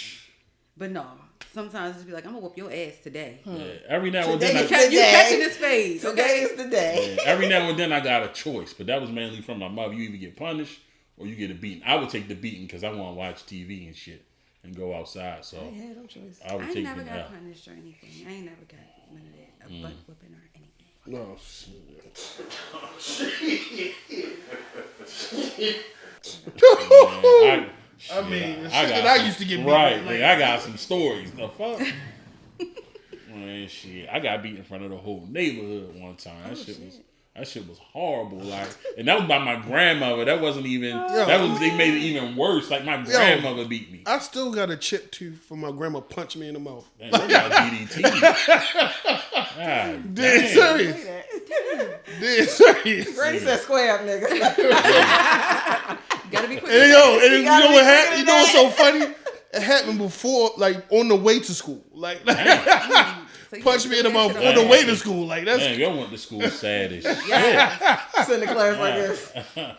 But no, sometimes it's be like, I'm going to whoop your ass today. Yeah, every now and then. You catching his face. Today is the day. Yeah, every now and then I got a choice, but that was mainly from my mother. You either get punished or you get a beating. I would take the beating because I want to watch TV and shit and go outside. So I had no choice. I would take ain't never them got out. punished or anything. I ain't never got none of that. A butt whipping or anything. No. I used to get beat. Right, like, I got some stories. The fuck? Man, shit. I got beat in front of the whole neighborhood one time. That shit was That shit was horrible. Like, and that was by my grandmother. That wasn't even. They made it even worse. Like my grandmother beat me. I still got a chipped tooth from my grandma punch me in the mouth. Damn, they got DDT. God, Dead serious. Dead serious. Granny said square up, nigga. Gotta be quick. And you know what happened? You know what's so that. funny? It happened before, like on the way to school. Like punch me in the mouth on the way to school. Like that's. Man, y'all went to school sad as shit. Sit in the class like this.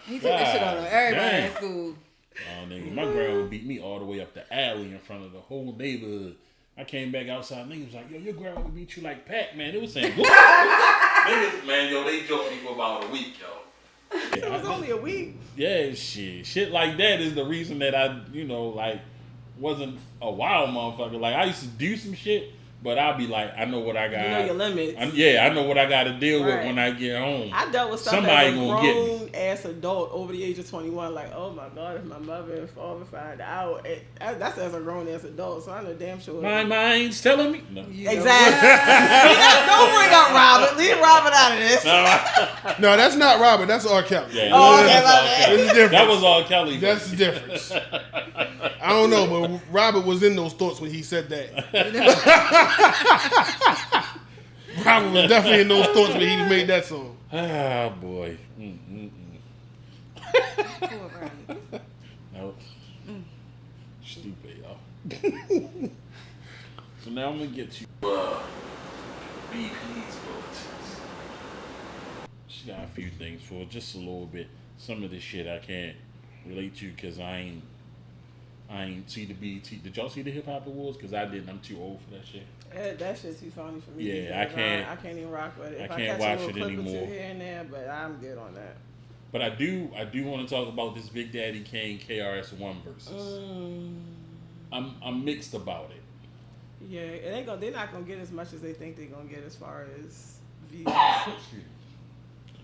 He took that shit out of everybody in school. Oh, nigga, my grandma beat me all the way up the alley in front of the whole neighborhood. I came back outside, niggas was like, yo, your grandma would beat you like Pac-Man. It was saying, niggas, man, yo, they joked me for about a week, yo. It was only a week. Yeah, shit like that is the reason that I, like, wasn't a wild motherfucker. Like, I used to do some shit, but I'll be like, I know what I got. You know your limits. I know what I got to deal with when I get home. I dealt with stuff Somebody as a gonna get me. grown-ass adult over the age of 21. Like, oh my God, if my mother and father find out. That's as a grown-ass adult, so I know damn sure. My mind's telling me. No. Exactly. Don't bring up Robert. Leave Robert out of this. No, that's not Robert. That's R. Kelly. Yeah, Oh, that's okay, all my bad. Kelly. There's a difference. That was all Kelly. That's the difference. I don't know, but Robert was in those thoughts when he said that. Robert was definitely in those thoughts when he made that song. Ah, boy. Poor Ronnie. Nope. Stupid, y'all. So now I'm going to get to BP's bulletins. She got a few things for just a little bit. Some of this shit I can't relate to because I ain't see the BET. Did y'all see the Hip Hop Awards? Because I didn't. I'm too old for that shit. That shit's too funny for me. Yeah, I can't even rock with it. I If can't catch watch a it little clip or anymore. two here and there, but I'm good on that. But I do want to talk about this Big Daddy Kane KRS-One versus. I'm mixed about it. Yeah, they're not gonna get as much as they think they're gonna get as far as views.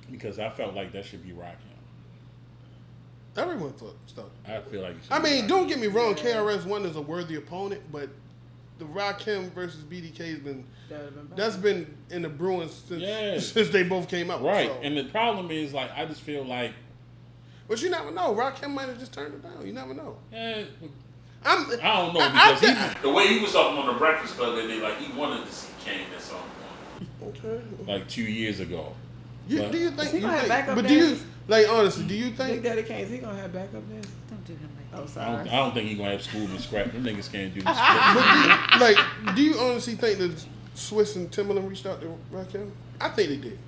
Because I felt like that should be Rakim. Everyone thought stuff. I feel like it should I be mean, Rakim. don't get me wrong. KRS-One is a worthy opponent, but the Rakim versus BDK that's been in the brewing since they both came out. Right, So. and the problem is, like, I just feel like... But you never know. Rakim might have just turned it down. You never know. I I don't know, because the way he was talking on the Breakfast Club that day, like, he wanted to see Kane at some point. Okay. Like 2 years ago. Do you think? Is he gonna have backup but dancers? honestly, do you Big think? Daddy Kane, is he gonna have backup dancers? Don't do him like that. Oh, I sorry. don't think he's going to have Schoolman scrap. Them niggas can't do this. Do you honestly think that Swiss and Timberland reached out to Rakim? I think they did.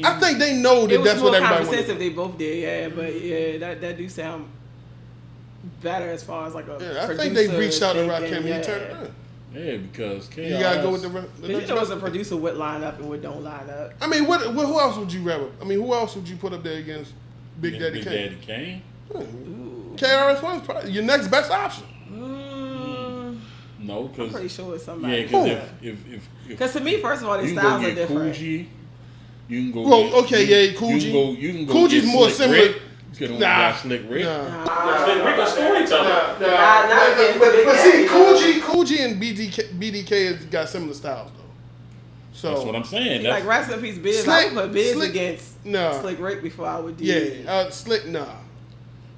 I think they know that that's what everybody It was more wanted. if they both did, yeah. But yeah, that do sound better as far as like a Yeah, I think they reached out to Rakim and he turned it down. Yeah, because KRS... You gotta go with the you know, as a producer, what line up and what don't line up. I mean, what? Who else would you rather? I mean, who else would you put up there against Big Daddy Kane? Kane? KRS-One's probably your next best option. No, because... I'm pretty sure it's somebody. Yeah, because because to me, first of all, their you can styles go are get different. Coogee, you can go Well, get... okay, Coogee. You can go Coogie's get more Slick similar. Rick. You can got Slick Rick. Slick Rick a storyteller. But see, Coogee and BDK has got similar styles though. So That's what I'm saying. See, like rest in peace, Biz. Slick- I would put Biz Slick- against nah. Slick Rick before I would do. Slick. Nah.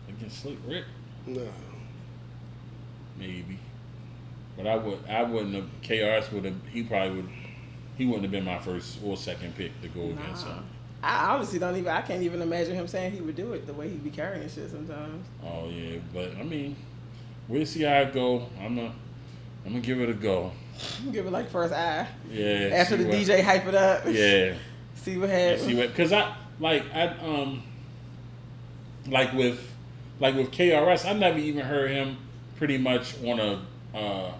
Against Slick Rick, Nah. maybe. But I wouldn't have. KRS would have. He wouldn't have been my first or second pick to go against him. I honestly I can't even imagine him saying he would do it the way he be carrying shit sometimes. Oh yeah, but I mean, we'll see how it go. I'm gonna give it a go. Give it like first eye. Yeah. After the DJ hype it up. Yeah. See what happens. Because like with KRS, I never even heard him pretty much on a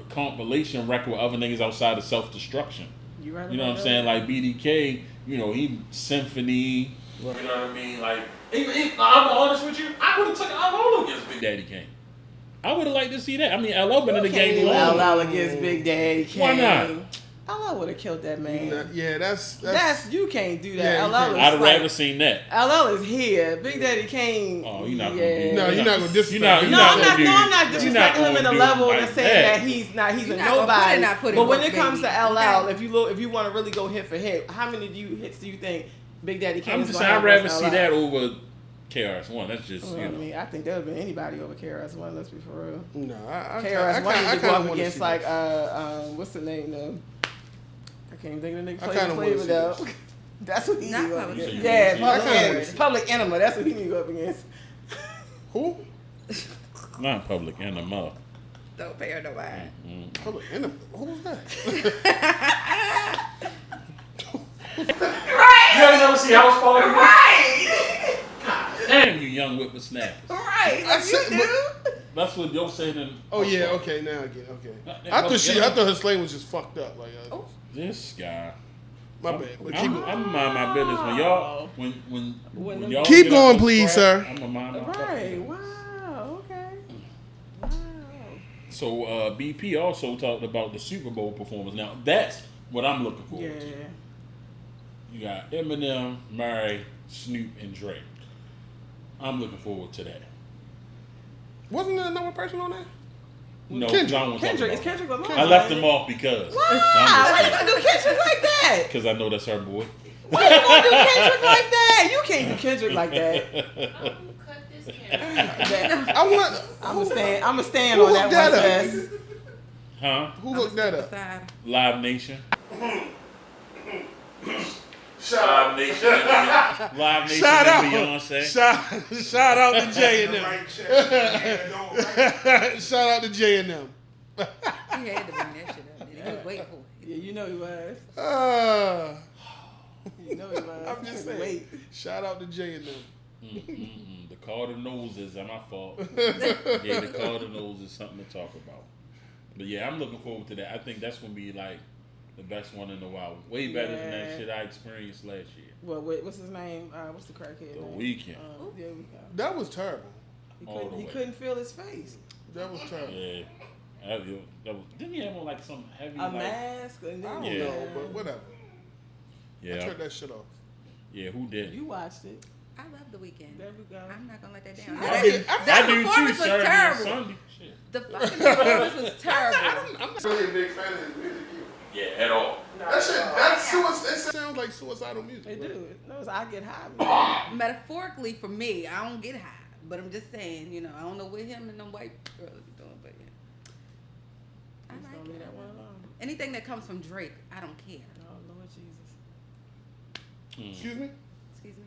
compilation record with other niggas outside of Self Destruction. You right? You know what I'm saying? Like BDK, he symphony. You know what I mean? Like, I'm honest with you, I would have took LL against Big Daddy Kane. I would have liked to see that. I mean, LL been in the game LL long. against Big Daddy Kane. Why not? LL would have killed that man. Yeah, that's You can't do that. Yeah, you LL can't. is I'd have like, rather seen that. LL is here. Big Daddy Kane. Oh, you're not gonna yeah. do No, you're not gonna disrespect him. No, I'm not You're disrespecting him in a gonna level do that's like saying that. that he's a You're not gonna nobody. put it But when both it comes to ways. LL, Okay. if you want to really go hit for hit, how many hits do you think Big Daddy Kane I'm is just going saying, to I'd have rather versus see LL? that over KRS-One. That's just, Well, I mean, I think there would have been anybody over KRS-One. Let's be for real. No, I KRS-One need to go kinda up wanna against see like this. what's the name though? I can't even think of the nigga I kinda wanna Flavor see though. this. That's what he Not need to go up Public against. Enemy. Yeah, I Public kinda Enemy. wanna see Public Enema. That's what he need to go up against. Who? not Public Enema. Don't pay her no mind. Public Enemy. Who's that? You ever never see House Party? Right. Damn, you young whippersnappers. Right. I said, That's what you're saying in oh yeah, okay, now I get it, okay. Not that I Public thought Enemy. her slang was just fucked up. Like, This guy. my bad. But keep I'm mind my business. When y'all, when y'all Keep get going, up please, scrap, sir. I'm a mind my fucking Right. business. Wow. Okay. Wow. So BP also talked about the Super Bowl performance. Now that's what I'm looking forward Yeah. to. You got Eminem, Murray, Snoop, and Drake. I'm looking forward to that. wasn't there another person on there? No, Kendrick. I won't talk Kendrick. Is about Kendrick Lamar? that. I left him off because Wow. Why you gonna do Kendrick like that? because I know that's her boy. Why you gonna do Kendrick like that? You can't do Kendrick like that. Cut this camera. I want. I'm a stand Who on that hooked one, that up? sis. Huh? Who hooked that up? Beside her. Live Nation. Shout Live Nation. Live Nation Shout and out. Beyonce. Shout out to Jay and them. Shout out to Jay and them. He had to bring that shit up. He was waiting for it. Yeah, you know he was. You know he was. I'm just saying. Wait. Shout out to Jay and them. The Carter Noses are my fault. Yeah, the Carter Nose is something to talk about. But yeah, I'm looking forward to that. I think that's gonna be like the best one in a while. Way better than that Yeah. shit I experienced last year. Well, what's his name? What's the crackhead The name? Weeknd. There we go. That was terrible. All the He way. couldn't feel his face. That was terrible. Yeah. Didn't he have on like some heavy A like? mask. And I don't then, know, but whatever. I Yeah. turned that shit off. Yeah. Who did? You watched it. I love the weekend. There we go. I'm not gonna let that down. I do- That I do too. performance was Saturday and terrible. Sunday. Shit. The fucking performance was terrible. I'm not really a big fan of his music either. Yeah. At all. That shit, that's it sounds like suicidal music. They right? do. No, it's I get high. Metaphorically, for me, I don't get high, but I'm just saying, I don't know what him and them white girls are doing, but yeah. I Just like gonna leave it. that one alone. Anything that comes from Drake, I don't care. Oh Lord Jesus. Excuse me? Excuse me.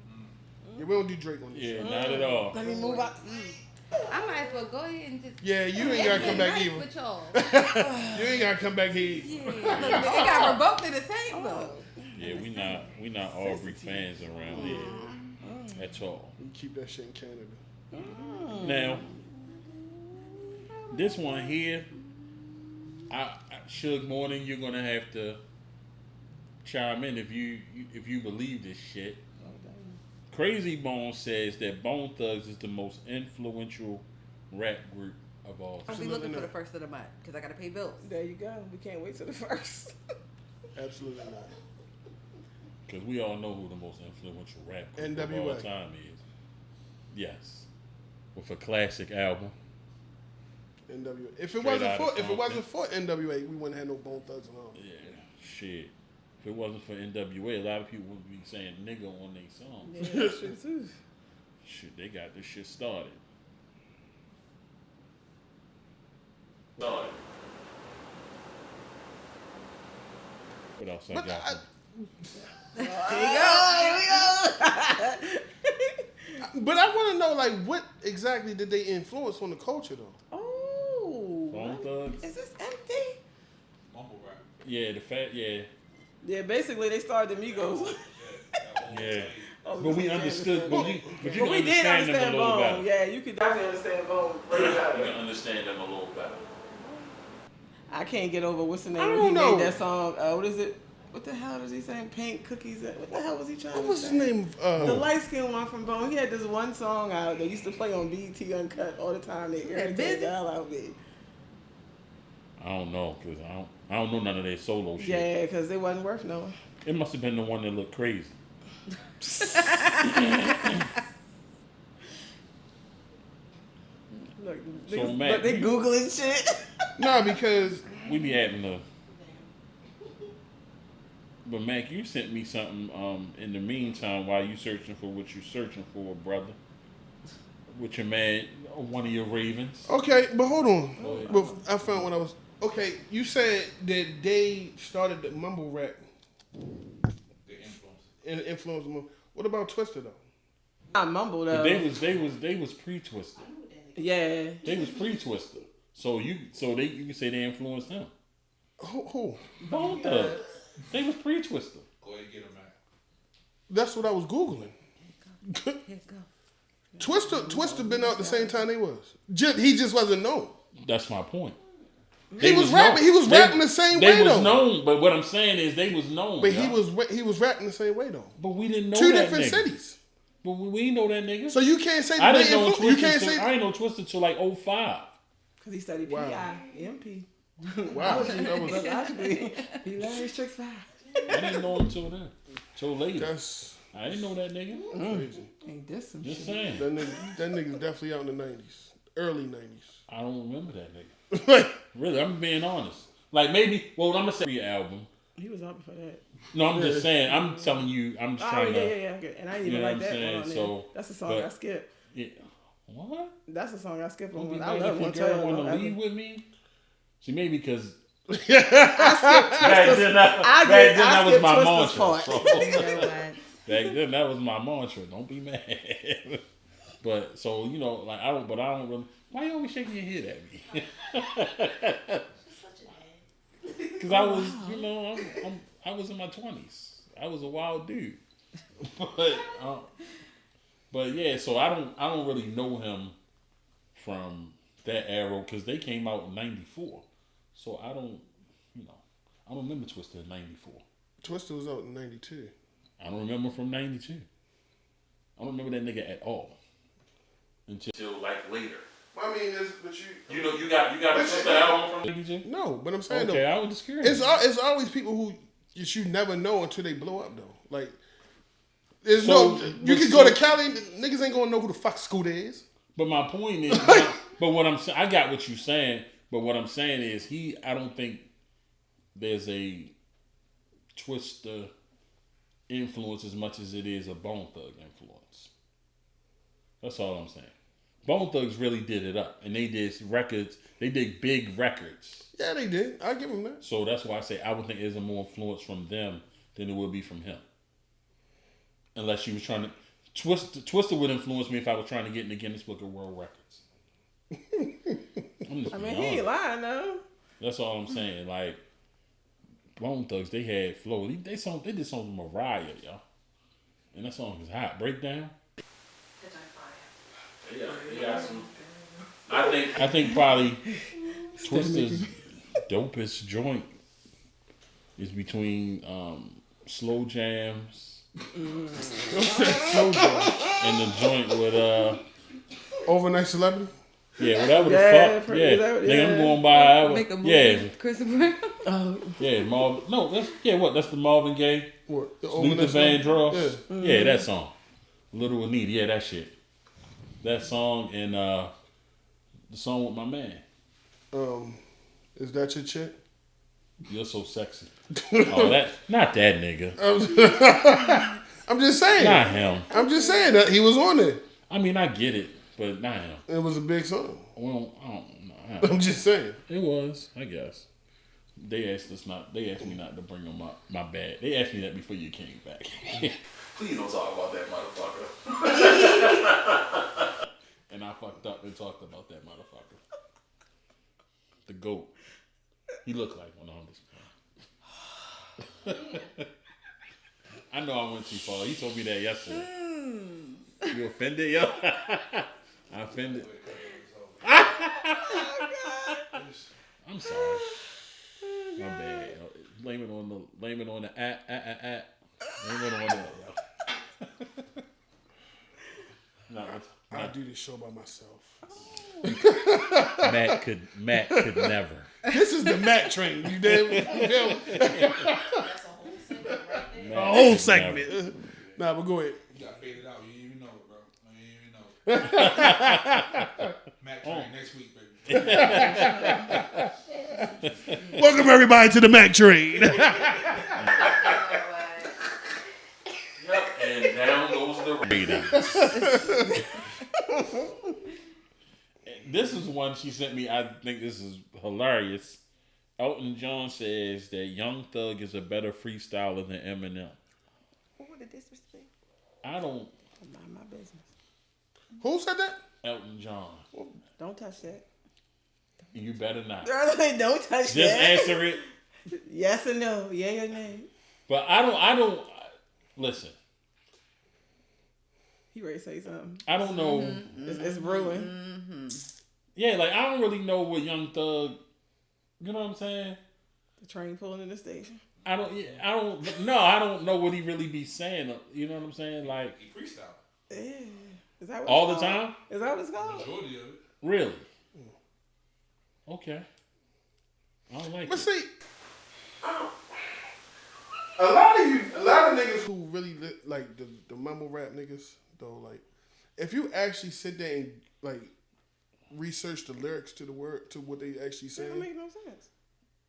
Yeah, we don't do Drake on this Yeah. show. Not at all. Let me move out. I might as well go ahead and just. Yeah, you ain't gotta come back nice either. with y'all. You ain't gotta come back here. Yeah, look, it got revoked in the same though. Yeah. We not Aubrey fans around here at all. You keep that shit in Canada. Now, this one here, Suge Morning, you're gonna have to chime in if you believe this shit. Crazy Bone says that Bone Thugs is the most influential rap group of all I'll time. be looking for not. the first of the month because I gotta pay bills. There you go. We can't wait till the first. Absolutely not. Because we all know who the most influential rap group of NWA. all time is. Yes. With a classic album. NWA. If it Straight wasn't Outta for Compton. NWA, we wouldn't have no Bone Thugs and Harmony. Yeah, shit. If it wasn't for NWA, a lot of people would be saying nigga on their songs. Yeah, that's true too. Shit, they got this shit started. What else I But got? But I want to know, like, what exactly did they influence on the culture, though? Oh. Bone Thugs? Is this empty? Yeah, the fat, yeah. Yeah, basically they started the Migos. Yeah. Oh, But we yeah, understood, but you But can we did understand them understand a little Bone. better. Yeah, you could definitely understand Bone. way You better. can understand them a little better. I can't get over what's the name I when don't he know. made that song. What is it? What the hell was he saying? Pink cookies. What the hell was he trying What to was say? his name? The light skinned one from Bone. He had this one song out that used to play on BET Uncut all the time. They irritated Busy? the hell out of me. I don't know because I don't know none of their solo shit. Yeah, because it wasn't worth knowing. It must have been the one that looked crazy. Look, So, niggas, Mac, but they Googling shit. No, because We be having a. But Mac, you sent me something in the meantime while you searching for what you searching for, brother. With your man, one of your Ravens. okay, but hold on. Oh, yeah. But I found when I was okay. You said that they started the mumble rap The influence. and influenced the mumble. What about Twister though? I mumble though. But they was pre-Twister. Yeah. They was pre-Twister. So you can say they influenced him. Who? Both of them. They was pre-Twister. Go ahead and get him out. That's what I was googling. Here it go. Twister been out the same time they was. He just wasn't known. That's my point. He was rapping. He was rapping the same way They was though. known, but what I'm saying is they was known. But y'all. he was rapping the same way though. But we didn't know Two that different nigga. cities. But we know that nigga. So you can't say I that didn't know you Twister. can't say I didn't know Twister till like 05. Because he studied Wow. PI, MP. wow. That was, Logically, he learned tricks fast. I didn't know him till then. Till later. that's I didn't know that nigga. crazy. Ain't this some Just shit? saying. That nigga's definitely out in the 90s, early 90s. I don't remember that nigga. Really, I'm being honest. Like maybe, well, I'm gonna say your album. He was out before that. No, I'm just saying. I'm telling you. I'm just Oh, trying yeah, to. yeah. Okay. And I didn't You even know like what that I'm saying? one on there. So, That's the song but- I skipped. Yeah. What? That's the song I skipped on. Don't be I mad love if your 112. girl want to Don't leave ever- with me. See, maybe because I back then that was my mantra. part. So. You know what? Back then, that was my mantra. Don't be mad. But so you know, like I don't really. Why you always shaking your head at me? Because I was, you know, I was in my 20s. I was a wild dude. But yeah, so I don't really know him from that era because they came out in '94. So I don't remember Twister in '94. Twister was out in 92. I don't remember from '92. I don't remember that nigga at all until like later. I mean, but You know, you got a Twister album from '92. no, but I'm saying Okay, though, I was just curious. it's always people who you never know until they blow up though. Like, there's So, you but can go so- to Cali, niggas ain't gonna know who the fuck Scooter is. But my point is, but what I'm saying, I got what you're saying. But what I'm saying is, I don't think there's a Twister influence as much as it is a Bone Thug influence. That's all I'm saying. Bone Thugs really did it up, and they did records. They did big records. Yeah, they did. I give them that. So that's why I say I would think there's a more influence from them than it would be from him. Unless you was trying to Twister would influence me if I was trying to get in the Guinness Book of World Records. I'm just I being mean, he ain't honest. lying though. That's all I'm saying. Like Bone Thugs, they had flow. They did songs with Mariah, y'all, and that song is hot. Breakdown. Yeah, they got some. I think probably Twister's dopest joint is between Slow Jams Slow jam. and the joint with Overnight Celebrity. yeah, whatever the Yeah, fuck. is Yeah, that- nigga, I'm yeah. going by however. Make a movie Yeah, with Chris Brown. Oh, yeah, Marvin. No, that's the Marvin Gaye, What? The Luther Overnight Vandross. Celebrity? Yeah. Yeah, that song. Little Anita, yeah, that shit. That song and the song with my man. Is that your chick? You're so sexy. Oh, that not that nigga. I'm just saying. Not him. I'm just saying that he was on it. I mean, I get it, but not him. It was a big song. Well, I don't know. I'm just saying. It was, I guess. They asked me not to bring them up. My bad. They asked me that before you came back. Please don't talk about that motherfucker. And I fucked up and talked about that motherfucker. The GOAT. He looked like one on this point. I know I went too far. He told me that yesterday. You offended, yo? I offended. I'm sorry. My bad. Blame it on the Blame it on the No, I do this show by myself. Matt could never. This is the Mac train. You damn. You feel me? That's a whole segment right there. A whole segment. Nah, but go ahead. You got faded out. You didn't even know it, bro. You didn't even know it. Mac train next week, baby. Welcome everybody to the Mac train. And down goes the ratings. This is one she sent me. I think this is hilarious. Elton John says that Young Thug is a better freestyler than Eminem. What the disrespect? I don't. Mind my business. Who said that? Elton John. Don't touch that. You better not. Don't touch Just that. answer it. Yes or no? Yay or nay? But I don't. Listen. He ready to say something. I don't know. It's ruined. Yeah, like I don't really know what Young Thug. You know what I'm saying? The train pulling in the station. I don't know what he really be saying. You know what I'm saying? Like He freestyle. Yeah. Is that what all the it's called? time? Is that what it's called? Majority of it. Really? Okay. I don't like But it. see, a lot of niggas who really like the mumble rap niggas though, like if you actually sit there and like research the lyrics to the word to what they actually That saying, don't make no sense.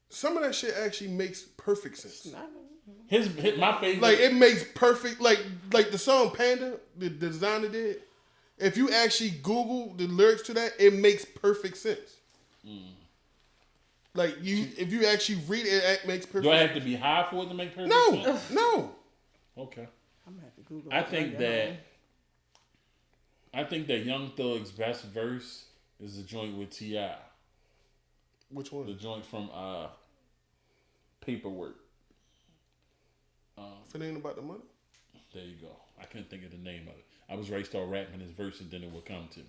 some of that shit actually makes perfect sense. His my favorite. Like it makes perfect like the song Panda the designer did. If you actually Google the lyrics to that, it makes perfect sense. Like if you actually read it, it makes perfect Do I have sense. to be high for it to make perfect No, sense? no. Okay. I'm gonna have to Google. I it think right that now. Young Thug's best verse is the joint with T.I. Which The one? joint from Paperwork. If it ain't about the money. There you go. I couldn't think of the name of it. I was ready to start rapping his verse and then it would come to me.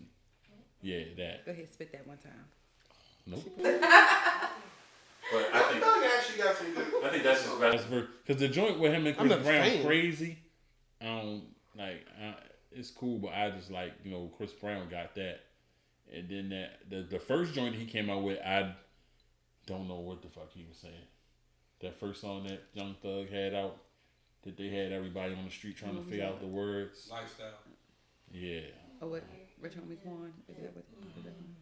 Yeah, that. Go ahead, spit that one time. Nope. But I think actually got some good. I think that's his best verse because the joint with him and I'm Chris not a Brown fan. crazy. It's cool, but I just like Chris Brown got that, and then the first joint he came out with, I don't know what the fuck he was saying. That first song that Young Thug had out, that they had everybody on the street trying to figure out the words. Lifestyle. Yeah, Oh, what? Rich Homie Quan? Is that what?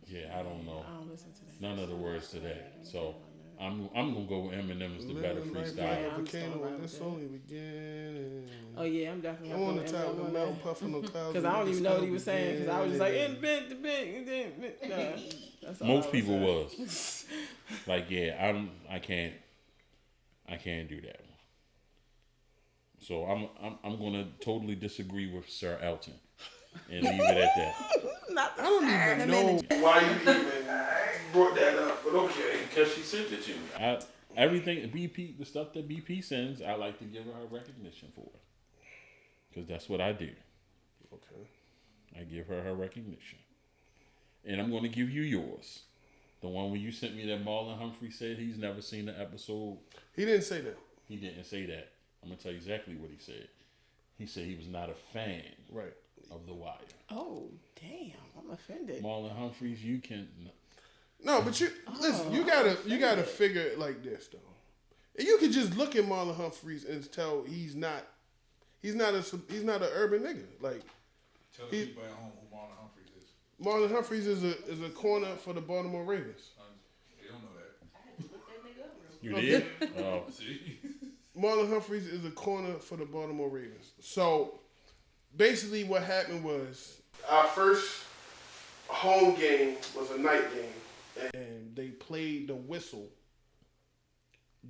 yeah, I don't know I don't listen to that. none of the words to that, so I'm gonna go with Eminem as the better Living life freestyler. like a I'm volcano, still this around only beginning. Oh yeah, I'm definitely. I'm on the top of the mountain, puffing on clouds. Because I don't even know what he was saying. Because I was just like, in bed, the bed, that's all I Most was people saying. was like, yeah, I can't do that one. So I'm gonna totally disagree with Sir Elton and leave it at that. Not the I don't even know why you even brought that up, but okay. Because she sent it to me. Everything BP, the stuff that BP sends, I like to give her recognition for it. Because that's what I do. Okay. I give her recognition. And I'm going to give you yours. The one where you sent me that Marlon Humphrey said he's never seen the episode. He didn't say that. He didn't say that. I'm going to tell you exactly what he said. He said he was not a fan Right. of The Wire. Oh damn, I'm offended. Marlon Humphreys, you can... No, but listen. You gotta figure it like this though. And you can just look at Marlon Humphreys and tell he's not an urban nigga. Like Tell the people at home who Marlon Humphreys is. Marlon Humphreys is a corner for the Baltimore Ravens. They don't know that. I had to look that nigga up real You did? Oh. See? Marlon Humphreys is a corner for the Baltimore Ravens. So basically, what happened was our first home game was a night game, and they played the whistle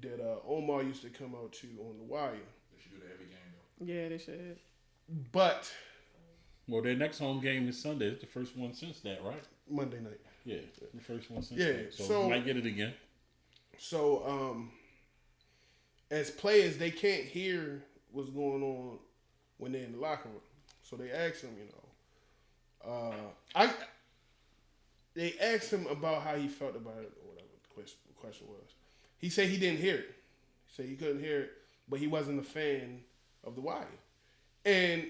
that Omar used to come out to on the wire. They should do that every game though. Yeah, they should. But Well, their next home game is Sunday. It's the first one since that, right? Monday night. Yeah, the first one since Yeah, that. So, so- we might get it again. So as players, they can't hear what's going on when they're in the locker room. So they asked him, they asked him about how he felt about it or whatever the question was. He said he didn't hear it. He said he couldn't hear it, but he wasn't a fan of The Wire. And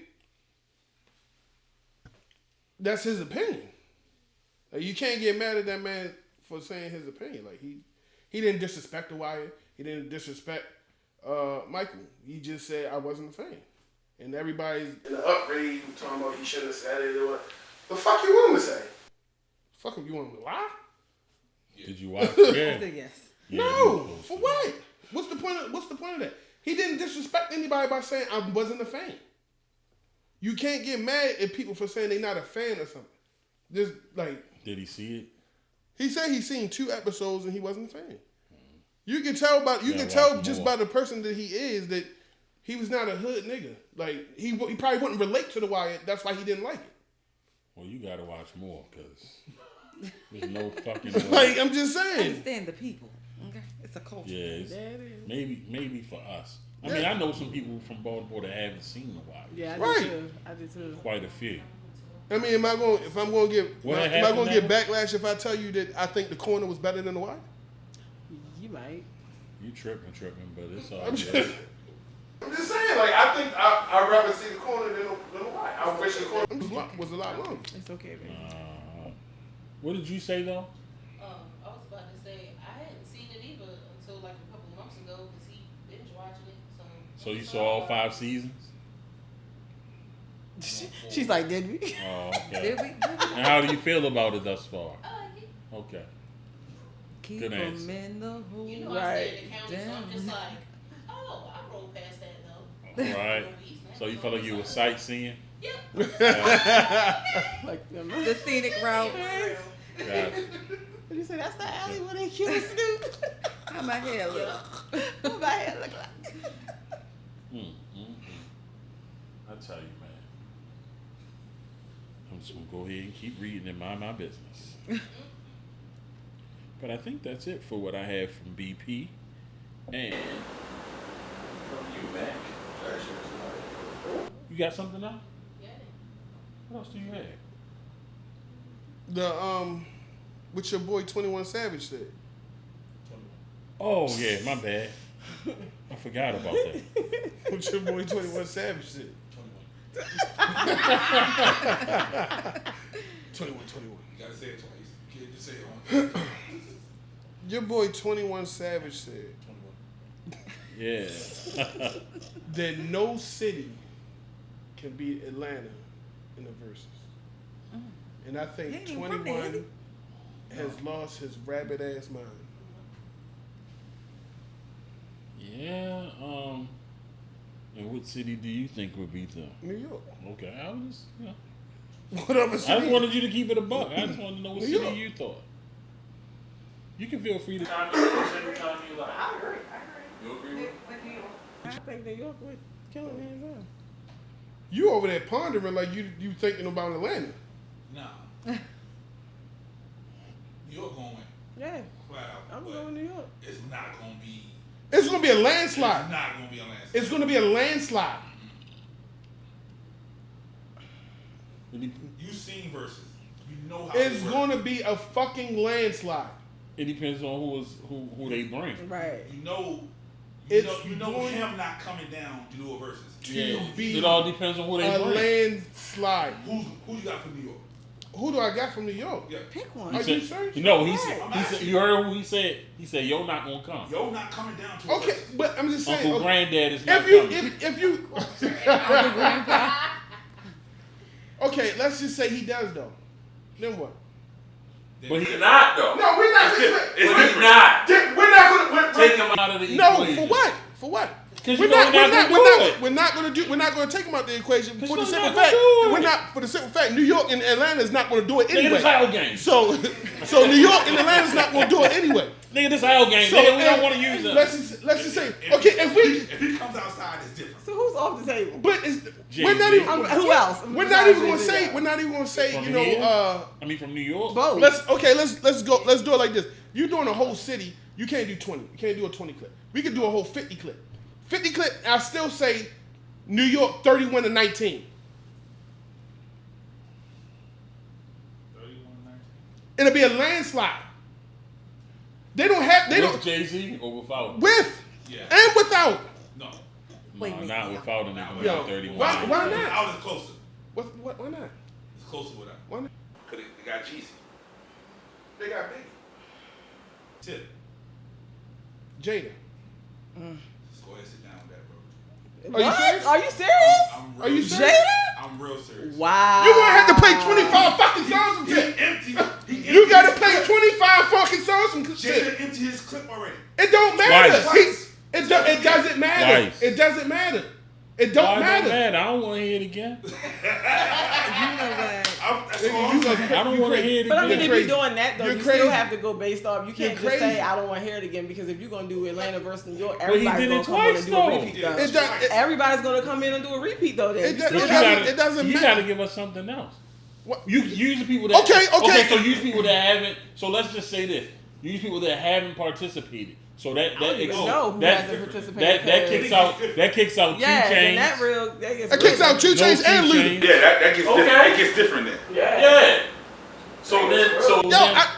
that's his opinion. Like, you can't get mad at that man for saying his opinion. Like He didn't disrespect the Wire. He didn't disrespect Michael. He just said I wasn't a fan. And everybody's in the upgrade talking about he shouldn't have said it. The fuck you want him to say? Fuck him, you want him to lie? Did you watch I it? said yes. Yeah, No. For what? What's the point of that? He didn't disrespect anybody by saying I wasn't a fan. You can't get mad at people for saying they're not a fan or something. Just like Did he see it? he said he's seen 2 episodes and he wasn't a fan. You can tell just by the person that he is that he was not a hood nigga. Like he probably wouldn't relate to the Wire. That's why he didn't like it. Well, you gotta watch more because there's no fucking way. Like I'm just saying. Understand the people. Okay, it's a culture. Yeah, it's, That is. maybe for us. I mean, I know some people from Baltimore that haven't seen The Wire. Yeah, I Right. did too. I did too. Quite a few. I mean, am I going to get happened backlash if I tell you that I think The Corner was better than The Wire? You might. You tripping, but it's all I'm good. just saying, like I think I'd rather see The Corner than The Wire. I wish The Corner was a lot longer. It's okay, baby. What did you say though? I was about to say I hadn't seen it either until like a couple months ago because he binge watching it. So you saw all 5 seasons? She's like, did we? Oh, Did okay. we? And how do you feel about it thus far? I like it. Okay. Keep Good them answer. in the hole. You know, Right. I stay in the county, so I'm just like, oh, I rolled past that though. All right. So you felt like you were sightseeing? Yep. Like, The scenic route. Gotcha. What you say? That's the alley where they killed Snoop. How my hair look? What my hair look like? I tell you, man. I'm just gonna go ahead and keep reading and mind my business. But I think that's it for what I have from BP. And from you, Mac. You got something else? Yeah. What else do you have? The what your boy 21 Savage said. Oh yeah, my bad. I forgot about that. What your boy 21 Savage said. 21. You gotta say it twice. You can't just say it once. Your boy 21 Savage said 21. Yeah. that no city can beat Atlanta in the verses. And I think He ain't even from there, 21 has lost his rabbit ass mind. Yeah. And what city do you think would beat them? New York. Okay, I was just, Whatever I city. just wanted you to keep it a buck. I just wanted to know what New city York. you thought. You can feel free to comment every time you like. I agree. You agree with? I think New York would kill him hands on. You over there pondering like you thinking about Atlanta. Nah. New York gonna win. Yeah, Flat out. I'm But going to New York. it's not gonna be. It's gonna be a It's landslide. not gonna be a landslide. It's gonna be a landslide. You seen versus. You know how It's it works. gonna be a fucking landslide. It depends on who they bring. Right. You know It's you know going him not coming down to do a versus. Yeah. be It all depends on who they A bring. landslide. Who you got from New York? Who do I got from New York? Yeah. Pick one. Are He you said- serious? No, he Right. said. I'm He said. asking. You heard who he said? He said, "Yo, not gonna come. Yo not coming down to a Okay, versus. but I'm just saying. Uncle okay, Granddad is not if you coming." if you okay, let's just say he does though. Then what? But he's not though. No, we're not. He's not. We're not gonna Take him out of the No, equation. for what? For what? 'Cause you know we're not gonna do it. We're not gonna take him out the equation for the you're simple not fact. gonna do it. We're not for the simple fact. New York and Atlanta is not gonna do it Nigga, anyway. this our game. So New York and Atlanta's not gonna do it anyway. Nigga, this our game. So Nigga, we don't and want to use him. Let's just say okay If he comes outside, it's different. So who's off the table? but it's, Jay-Z. we're not even. Who else? We're not even gonna say. We're not even gonna say. From You know. here? I mean, from New York. Both. Let's go. Let's do it like this. You're doing a whole city. You can't do 20. You can't do a 20 clip. We could do a whole 50 clip. 50 clip. I still say New York 31-19. 31-19. It'll be a landslide. They don't have. They With don't Jay-Z or without? with Yeah. and without. No. Wait a No, minute. not without him. It's Yo, gonna be 31. why not? I was closer. Why not? It's closer with that. Why not? Cause they got Jeezy. They got big. Tip. Jada. Just go ahead and sit down with that, bro. Are you serious? Are you serious? I'm Are you real serious? Jada? I'm real serious. Wow. You gonna have to play 25 fucking songs from He Tip. empty. You gotta play 25 fucking songs from Tip. Jada empty his clip already. It don't matter. Twice. It doesn't matter. Twice. It doesn't matter. It don't matter. I don't want to hear it again. You know what? That's all I'm saying. I don't want to hear it But I again. mean, if crazy. you're doing that though, You're you crazy. still have to go based off. You can't You're just say crazy. I don't want to hear it again because if you're gonna do Atlanta versus New York, he everybody's did gonna it come on twice, and do though. a repeat. Though. Everybody's gonna come in and do a repeat though. Then It doesn't You matter. gotta give us something else. What? You use the people that Okay. So use people that haven't. So let's just say this: use people that haven't participated. So that I don't even know who hasn't participated. that kicks out 2 yeah, then Chainz. That kicks out 2 Chainz and Two Luda. Chainz. Yeah, that gets Okay. different. It gets different then. Yeah.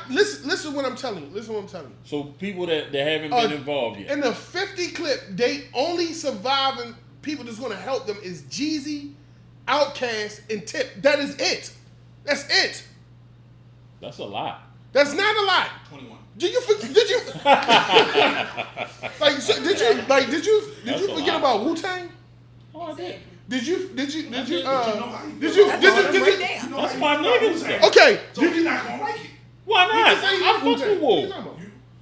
Listen what I'm telling you. Listen what I'm telling you. So people that haven't been involved yet. In the 50 clip, they only surviving people that's gonna help them is Jeezy, Outkast, and Tip. That is it. That's it. That's a lot. That's not a lot. 21. Did you did you That's a forget lot. about Wu-Tang? Oh, I did. Did you That's my Who's niggas. that? though. okay? So you're not gonna like it. Why not? Say you I fuck Wu-Tang. with What you Wu. talking about?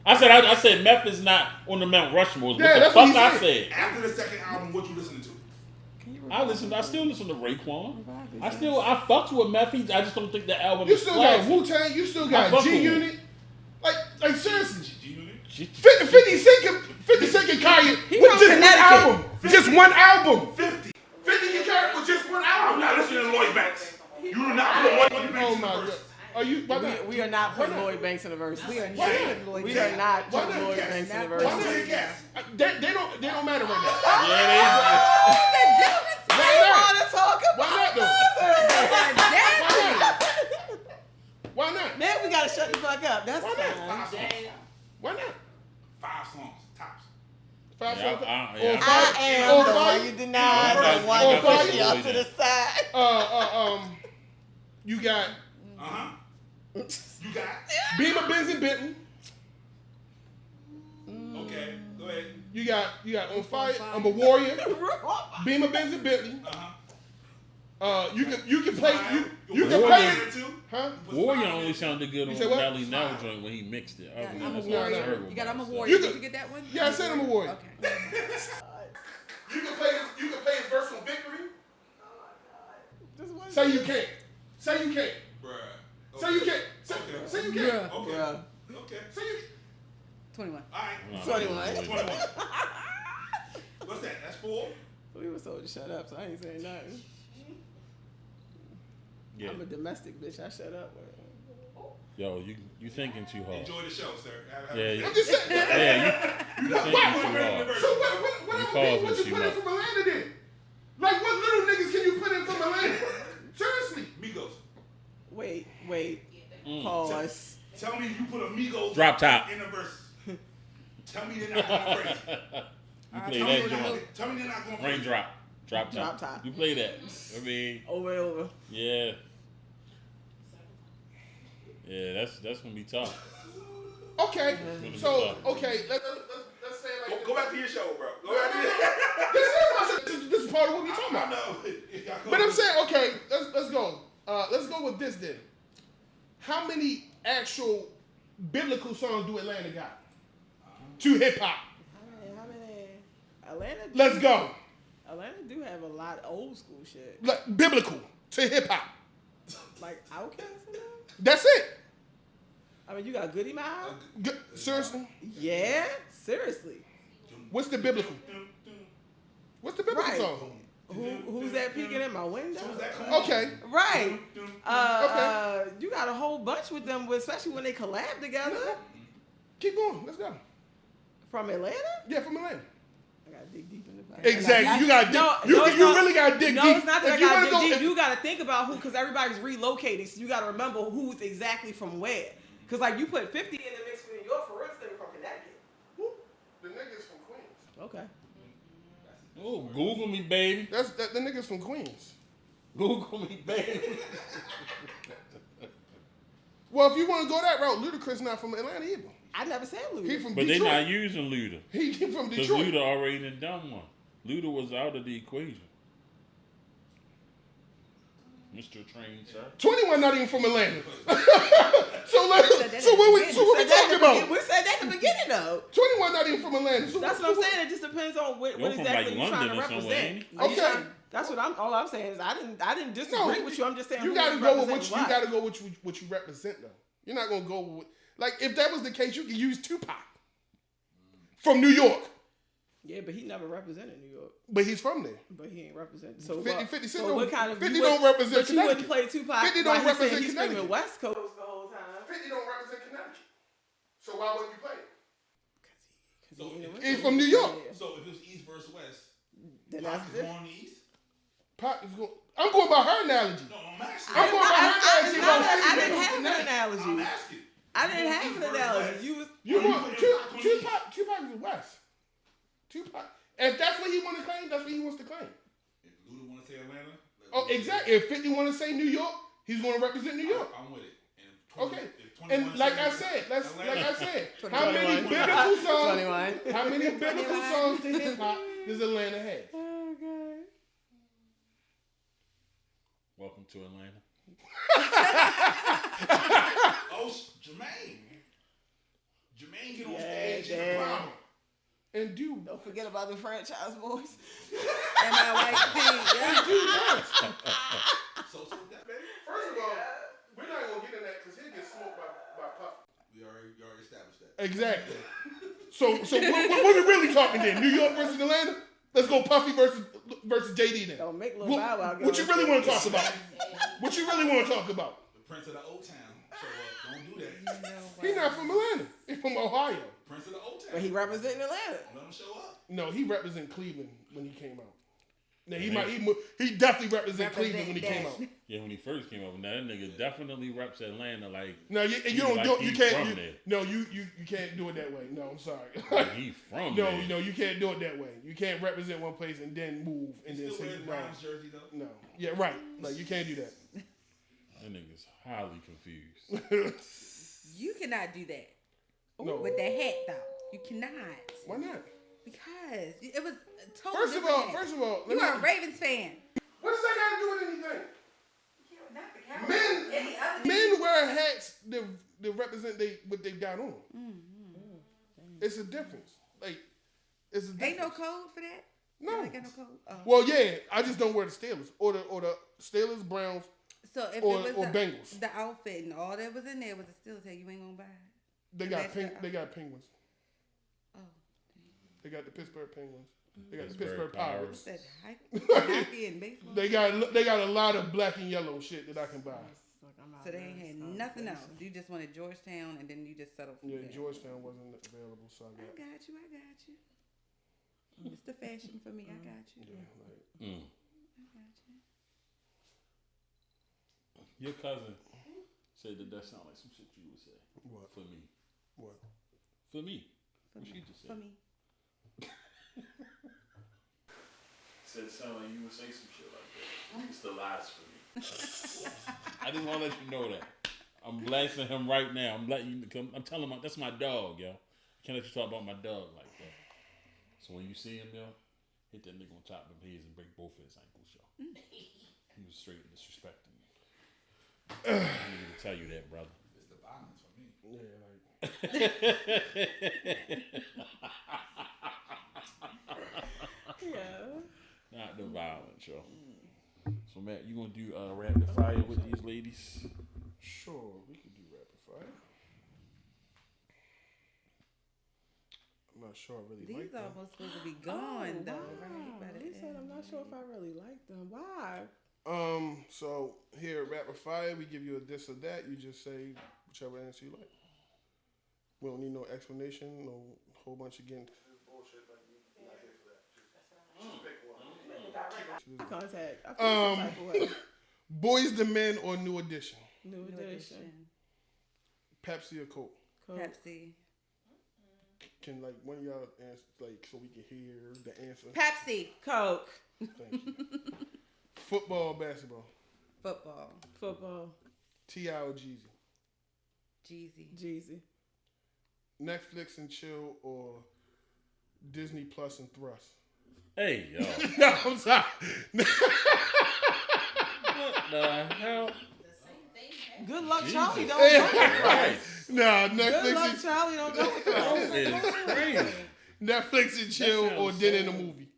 I said Meth is not on the Mount Rushmore. What Yeah, the that's what fuck he I said. said? After the second album, what you listening to? I still listen to Raekwon. I fucks with Meth. I just don't think the album You is still got classic. Wu-Tang. You still I got fuck with G-Unit. Like seriously. G-Unit? 50 Cent can carry it with from just one Connecticut. album. Just one album. 50 can carry it with just one album. I'm not listening to Lloyd Banks. You do not put Lloyd Banks Oh in my the god. verse. Are you? Why not? We are not putting Why not? Lloyd Banks in the verse. We are Why not. not? We are not Why putting not? Lloyd Yes. Banks in the Why verse. not? Yes. They don't matter right now. Yeah, want to talk Why not though? about Why not? Then we gotta shut the fuck up. That's Why not? fine. Why not? 5 songs, tops. Five Yeah, songs. yeah. On fire. I am On the fire. one you denied, Yeah, the one on you fire. push you to the side. You got You got. Beamer, Benz, and Benton. Okay, go ahead. You got On Fire. I'm a Warrior. Beamer, Benz, and Bentley. You can play. You can play it. Huh? Warrior only sounded good on said what? Nelly Now joint when he mixed it. Other than I'm a that's all warrior. terrible You got I'm a about it. warrior. You Did could- you get that one? Yeah, I said I'm a Warrior. Okay. You can play his verse on Victory. Just Say you can't. Say you can't. Bruh. Say you can't. Say you can't. Okay. Yeah. Okay. Say you. 21. All right. No, 21. 21. What's that? That's 4? We were told to shut up, so I ain't saying nothing. Yeah. I'm a domestic bitch. I shut up. Yo, you thinking too hard. Enjoy the show, sir. Yeah, I'm just saying. yeah, you thinking too hard. So what You else causing what you too put in much. from Atlanta then? Like what little niggas can you put in from Atlanta? Seriously. Migos. Wait. Pause. Tell me you put a Migos Drop top. in the verse. Tell me they're not going crazy. You play Tell me, that joint. tell me they're not going crazy. Raindrop. Drop top. Drop top. You play that. I mean, Over and over. yeah. Yeah, that's gonna be tough. Okay. So okay, let's say it like Go back to your show, bro. Go back to your this is part of what we talking about. But I'm saying, okay, let's go. Let's go with this then. How many actual biblical songs do Atlanta got? To hip hop. How many? Atlanta. Let's go. Atlanta do have a lot of old school shit, Like, biblical to hip hop. like Outkast and them. That's it. I mean, you got Goody Mob. Seriously? Yeah, seriously. What's the biblical? What's the biblical Right. song? Who's that peeking in my window? Okay. Right. You got a whole bunch with them, especially when they collab together. Keep going. Let's go. From Atlanta? Yeah, from Atlanta. I gotta dig deep in the past. Exactly. You gotta dig. You really gotta dig no, deep. it's not that If I you gotta wanna dig go- deep. You gotta think about who, because everybody's relocating, so you gotta remember who's exactly from where. Because like you put 50 in the mix for New York, for instance, from Connecticut. The niggas from Queens. Okay. Oh, Google me, baby. The niggas from Queens. Google me, baby. Well, if you want to go that route, Ludacris not from Atlanta either. I never said Luda. He from But Detroit. they're not using Luda. He from Because Detroit. Luda already done one. Luda was out of the equation. Mr. Train, sir. 21 not even from Atlanta. so what we talking about? We said that at the beginning, though. 21 not even from Atlanta. So That's what I'm saying. It just depends on what You're from, exactly like, you're trying to London or somewhere, represent. ain't Okay. That's what all I'm saying is I didn't disagree with you. I'm just saying you who got to go with represents what you got to go with what you represent though. You're not gonna go with like if that was the case, you could use Tupac from New York, Yeah, but he never represented New York. but he's from there. But he ain't represented. So 50 so what kind of 50 you don't would- represent But you wouldn't Connecticut. play Tupac. 50 don't while he represent saying he's screaming Connecticut. West Coast the whole time. 50 don't represent Connecticut. So why wouldn't you play it? So He's from New York. So if it was East versus West, Then Pac that's is different. going to East? Pac is going. I'm going by her analogy. No, I'm asking. I'm going by her analogy. I didn't have an I'm analogy. asking. I didn't have an analogy. You was You want put Pac on the Tupac is the West. Tupac. If that's what he wants to claim, that's what he wants to claim. If Luda want to say Atlanta, Oh, exactly. If 50 want to say New York, he's going to represent New York. I'm with it. And if 20, Okay. if 21 And like I says said, Atlanta, how many 21. biblical songs? 21. How many biblical songs to hip hop does Atlanta have? Oh god. Welcome to Atlanta. oh, Jermaine. Jermaine get on Yeah, stage and damn. problem. And do Don't forget about the franchise boys. And my white tee. Yeah. So that baby. First of all, we're not gonna get in that because he'll get smoked by Puff. We already established that. Exactly. So what we really talking then? New York versus Atlanta? Let's go Puffy versus JD then. Don't make Lil Bow Wow get What you on really stage. want to talk about? What you really want to talk about? The Prince of the Old Town. So don't do that. He's not from Atlanta. He's from Ohio. Prince of the Old Town. But he representing Atlanta. Let him show up. No, he represent Cleveland when he came out. Now he definitely represent Cleveland when he came out. Yeah, when he first came up, now that nigga definitely reps Atlanta like. No, you he don't like do, he you can't. from You, there. no, you can't do it that way. No, I'm sorry. Like he from No, there. no, you can't do it that way. You can't represent one place and then move and then Still say wearing no. Browns jersey though. No, yeah, right. Like you can't do that. That nigga's highly confused. You cannot do that. No. With the hat, though. You cannot. Why not? Because it was a total First of different all, hat. You are a Ravens fan. what does that got to do with anything? Not the Cowboys. Any other Men wear hats that represent what they got on. It's a difference. Like it's a difference. Ain't no code for that? No. Ain't got no code? Oh. Well, yeah, I just don't wear the Steelers or the Steelers, Browns. So if or- it or was Bengals. the outfit and all that was in there was a Steelers hat, you ain't gonna buy it. They got That's they got Penguins. Oh. They got the Pittsburgh Penguins. They got the Pittsburgh Pittsburgh Pirates. That hockey and baseball. They got a lot of black and yellow shit that I can buy. So they ain't had nothing else. You just wanted Georgetown and then you just settled for Yeah, that. Georgetown wasn't available, so I I got. got you. It's the fashion for me. I got you. Yeah, like, Mm. I got you. Your cousin said that sound like some shit you would say. What? For me. what? For me. For What me. she just For said. me. Said it sound like you would say some shit like that. It's the lies for me. I just want to let you know that. I'm blasting him right now. I'm telling him that's my dog, yo. Can't let you talk about my dog like that. So when you see him, yo, hit that nigga on top of his head and break both of his ankles, yo. He was straight disrespecting me. I need to tell you that, brother. It's the violence for me. Yeah, like Yeah. Not the violence, yo. So Matt, you gonna do rapid fire with these ladies? sure, we could do rapid fire. I'm not sure I really like These them. almost supposed to be gone though, right? By the He said, end. I'm not sure if I really like them. Why? So here at Rapid Fire, we give you a this or that. You just say whichever answer you like. We don't need no explanation, no whole bunch of getting bullshit like you. Not here for that. Just pick one. Contact. I feel some type of way. Boys the Men or New Edition? New New edition. edition. Pepsi or Coke? Cool. Pepsi. Can like one of y'all answer like so we can hear the answer? Pepsi. Coke. Thank you. Football, or basketball. Football. Football. T.I. or Jeezy? Jeezy. Jeezy. Netflix and chill or Disney Plus and thrust? Hey, yo. No, I'm sorry. What the hell? The same thing. Good luck, Charlie. Jesus. Don't go with Right. us. No, Good Netflix luck, and Charlie. Don't go with us. That is crazy. Netflix and chill That or sounds dinner in so- a movie.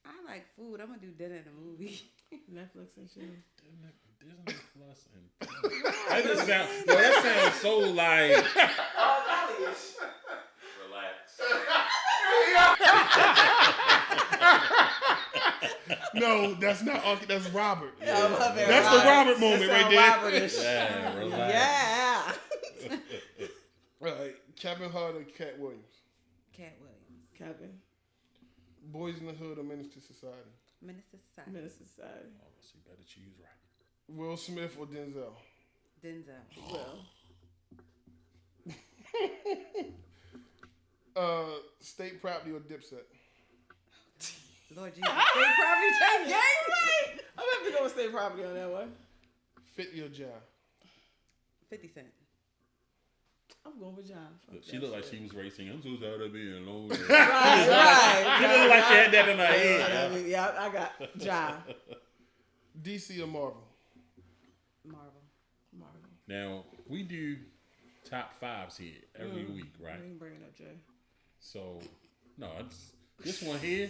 I like food. I'm gonna do dinner in a movie. Netflix and chill. Disney Plus and that just sound. Yo, that sounds so like. Relax. No, that's not. That's Robert. Yeah, I love it. That's the Robert moment That right there. sound Robert-ish. Yeah, relax. Yeah. All right, Kevin Hart or Cat Williams? Cat Williams. Kevin. Boys in the Hood or Menace to Society? Minister Society. Minister Society. Oh, so you better choose right. Will Smith or Denzel? Denzel. Well, State Property or Dipset? Lord Jesus. state property change game, right? I'm gonna have to go with state property on that one. 50 or Jive? 50 Cent. I'm going with John. Look, she looked like she was racing. I'm so tired of being alone. Right, right. She looked like she had that in her head. Yeah, I got John. DC or Marvel? Marvel. Marvel. Now, we do top fives here every week, I right? ain't bringing up Jay. So, no, it's this one here.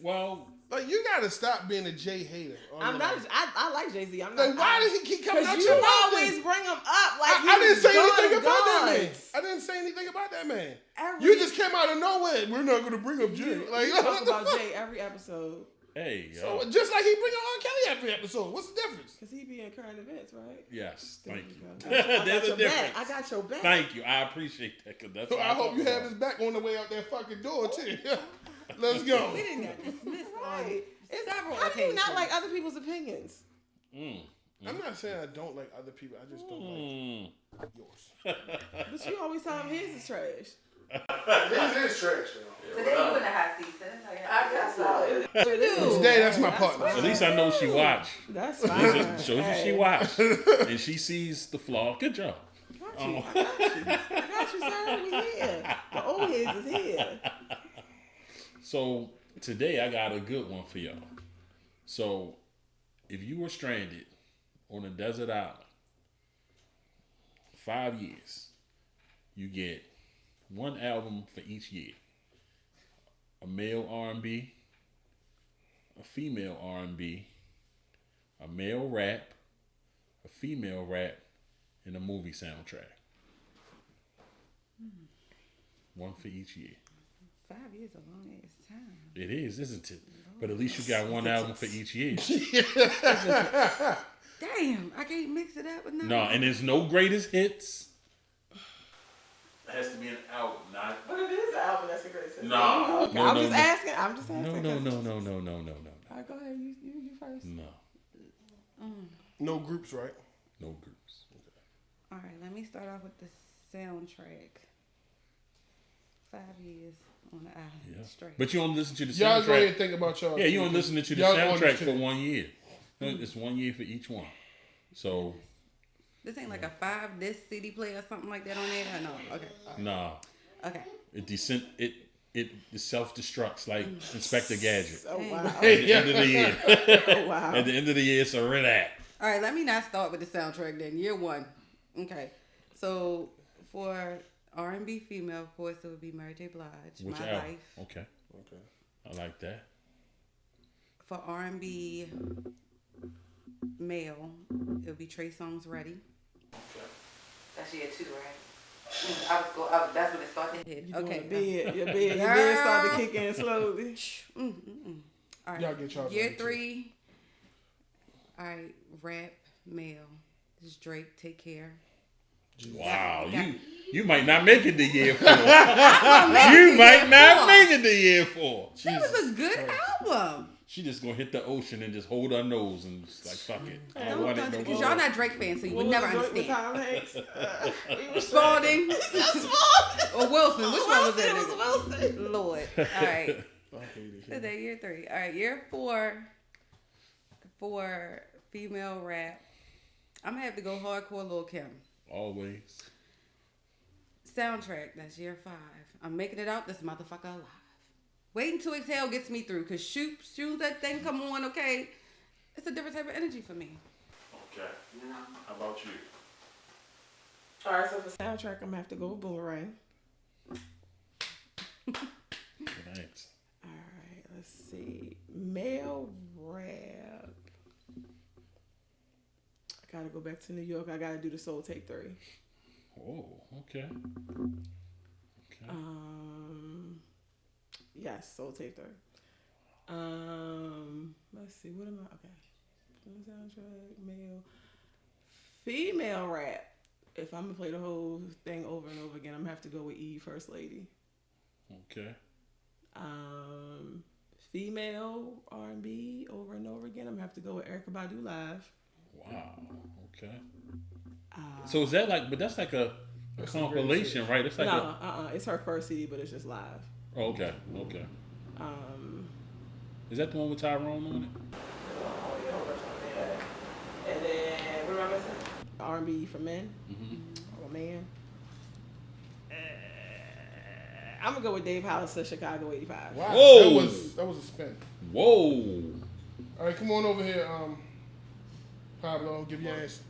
Well, Like, you gotta stop being a Jay hater. I'm not. I like Jay Z. I'm not. Like, why did he keep coming out Because your you mouth always then? bring him up. Like I didn't say he's anything done about that man. guns. I didn't say anything about that man. Every- You just came out of nowhere. We're not gonna bring up Jay. You Like, talk what the about fuck? Jay every episode hey, yo. So, just like he bring up R. Kelly every episode. What's the difference? because he be in current events, right? Yes, thank you. go. I got There's a your difference. back. I got your back. Thank you. I appreciate that. Cause that's So what I hope talk you have about. his back on the way out that fucking door too. Let's go. We didn't get dismissed on Right. several How do you not occasions. like other people's opinions? I'm not saying I don't like other people. I just don't like yours. But you always tell him his is trash. His is trash, though. Today you in the hot seat, son. I got solid. Today, that's my partner. At least I know she watched. That's At least fine. it shows you she watched. And she sees the flaw. Good job. I got you, sir. We here. The old heads is here. So today I got a good one for y'all. So if you were stranded on a desert island, 5 years, you get one album for each year. A male R&B, a female R&B, a male rap, a female rap, and a movie soundtrack. One for each year. 5 years a long ass time. It is, isn't it? But at least you got one album for each year. Damn, I can't mix it up with nothing. No, and there's no greatest hits. It has to be an album, not. But it is an album that's a great hit. Nah, Okay, no, I'm no, just no. asking. I'm just asking. No. All right, go ahead. You first. No. No groups, right? No groups. All right, let me start off with the soundtrack. 5 years on the island Yeah. straight. But you don't listen to the Y'all go ahead soundtrack. and think about y'all. Yeah, you don't listen to the Y'all soundtrack for understand. 1 year. No, it's 1 year for each one. So, This ain't like a 5-disc CD player or something like that on there? No, okay. nah. Okay. It self-destructs like Inspector Gadget. Oh wow. At the end of the year. Oh wow. At the end of the year, it's a red act. All right, let me not start with the soundtrack then. Year 1. Okay. So, for R&B female, of course, it would be Mary J. Blige, Which My album? Life. Okay. I like that. For R&B male, it would be Trey Songz Ready. That's year 2, right? That's when it started. Okay. Your bed started to kick in slowly. All right. Y'all get y'all Year ready, too. 3. All right. Rap male. This is Drake. Take Care. Wow, Yeah. you might not make it to year 4. You might not make it to year 4. That was a good album. She just gonna hit the ocean and just hold her nose and just like fuck it. I don't want it no Because more. y'all not Drake fans, so you would never understand. Tom Hanks. Spalding or Wilson. Which one was it? It was Wilson. Lord. All right. I hate it. So that year 3. All right. Year 4 for female rap. I'm gonna have to go hardcore Lil' Kim. Always. Soundtrack, that's year 5. I'm making it out this motherfucker alive. Waiting to Exhale gets me through, because shoot that thing come on, okay? It's a different type of energy for me. Okay. How about you? All right, so for soundtrack, I'm gonna have to go with Boomerang. Thanks. All right, let's see. Male rap. I gotta go back to New York. I gotta do the Soul Take 3. Oh, okay. Yes, Soul Take 3. Let's see. What am I? Okay. Soundtrack, male, female rap. If I'm gonna play the whole thing over and over again, I'm gonna have to go with Eve, First Lady. Okay. Female R&B over and over again, I'm gonna have to go with Erykah Badu Live. Wow. Okay. So is that like? But that's like a compilation, right? It's like it's her first CD, but it's just live. Oh, okay. Okay. Is that the one with Tyrone on it? And then what am I missing? R&B for men. Or a man. I'm gonna go with Dave Hollister, Chicago '85. Wow. Whoa. That was a spin. Whoa. All right, come on over here, Pablo. Give your answer.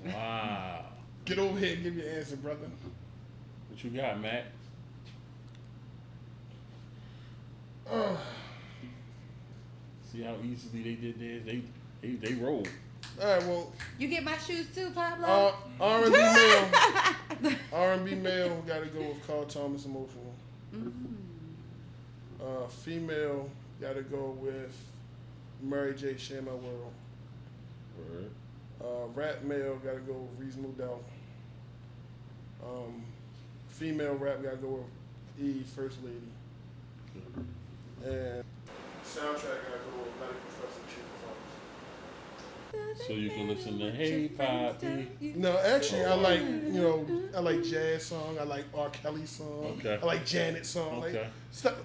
Wow. Get over here and give your answer, brother. What you got, Matt? See how easily they did this? They rolled. All right, well, You get my shoes too, Pablo? R&B male. R&B male, gotta go with Carl Thomas, Emotional. Female, gotta go with Mary J. Share My World. Word. Rap male, gotta go with Reasonable Doubt. Female rap, gotta go with Eve, First Lady. And soundtrack, gotta go with Medical Professor Chief. So you can listen to Hey Poppy. No, actually, I like jazz song. I like R. Kelly song. Okay. I like Janet song. Okay. Like, stuff.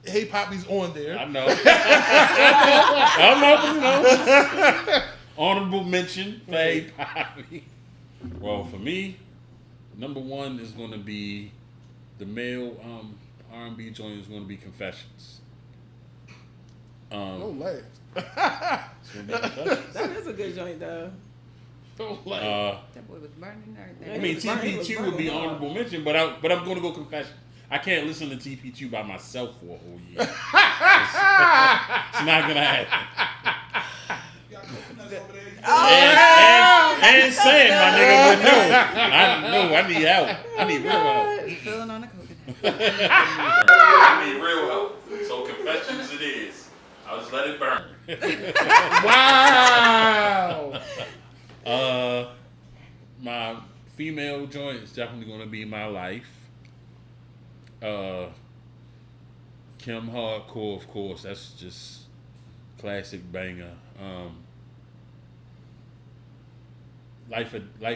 Hey Poppy's on there. I know. I know. Honorable mention for Hey Poppy. Well, for me, number 1 is going to be the male R&B joint is going to be Confessions. Don't laugh. It's gonna be Confessions. That is a good joint, though. Don't laugh. That boy was burning everything. I mean, TP2 would be honorable mention, but I'm going to go Confessions. I can't listen to TP2 by myself for a whole year. It's not gonna happen. And saying, my nigga, but I need help. I need real help. Feeling on the coconut. I need real help. So Confessions it is. I'll just let it burn. Wow. My female joint is definitely going to be My Life. Kim Hardcore, of course. That's just classic banger. Life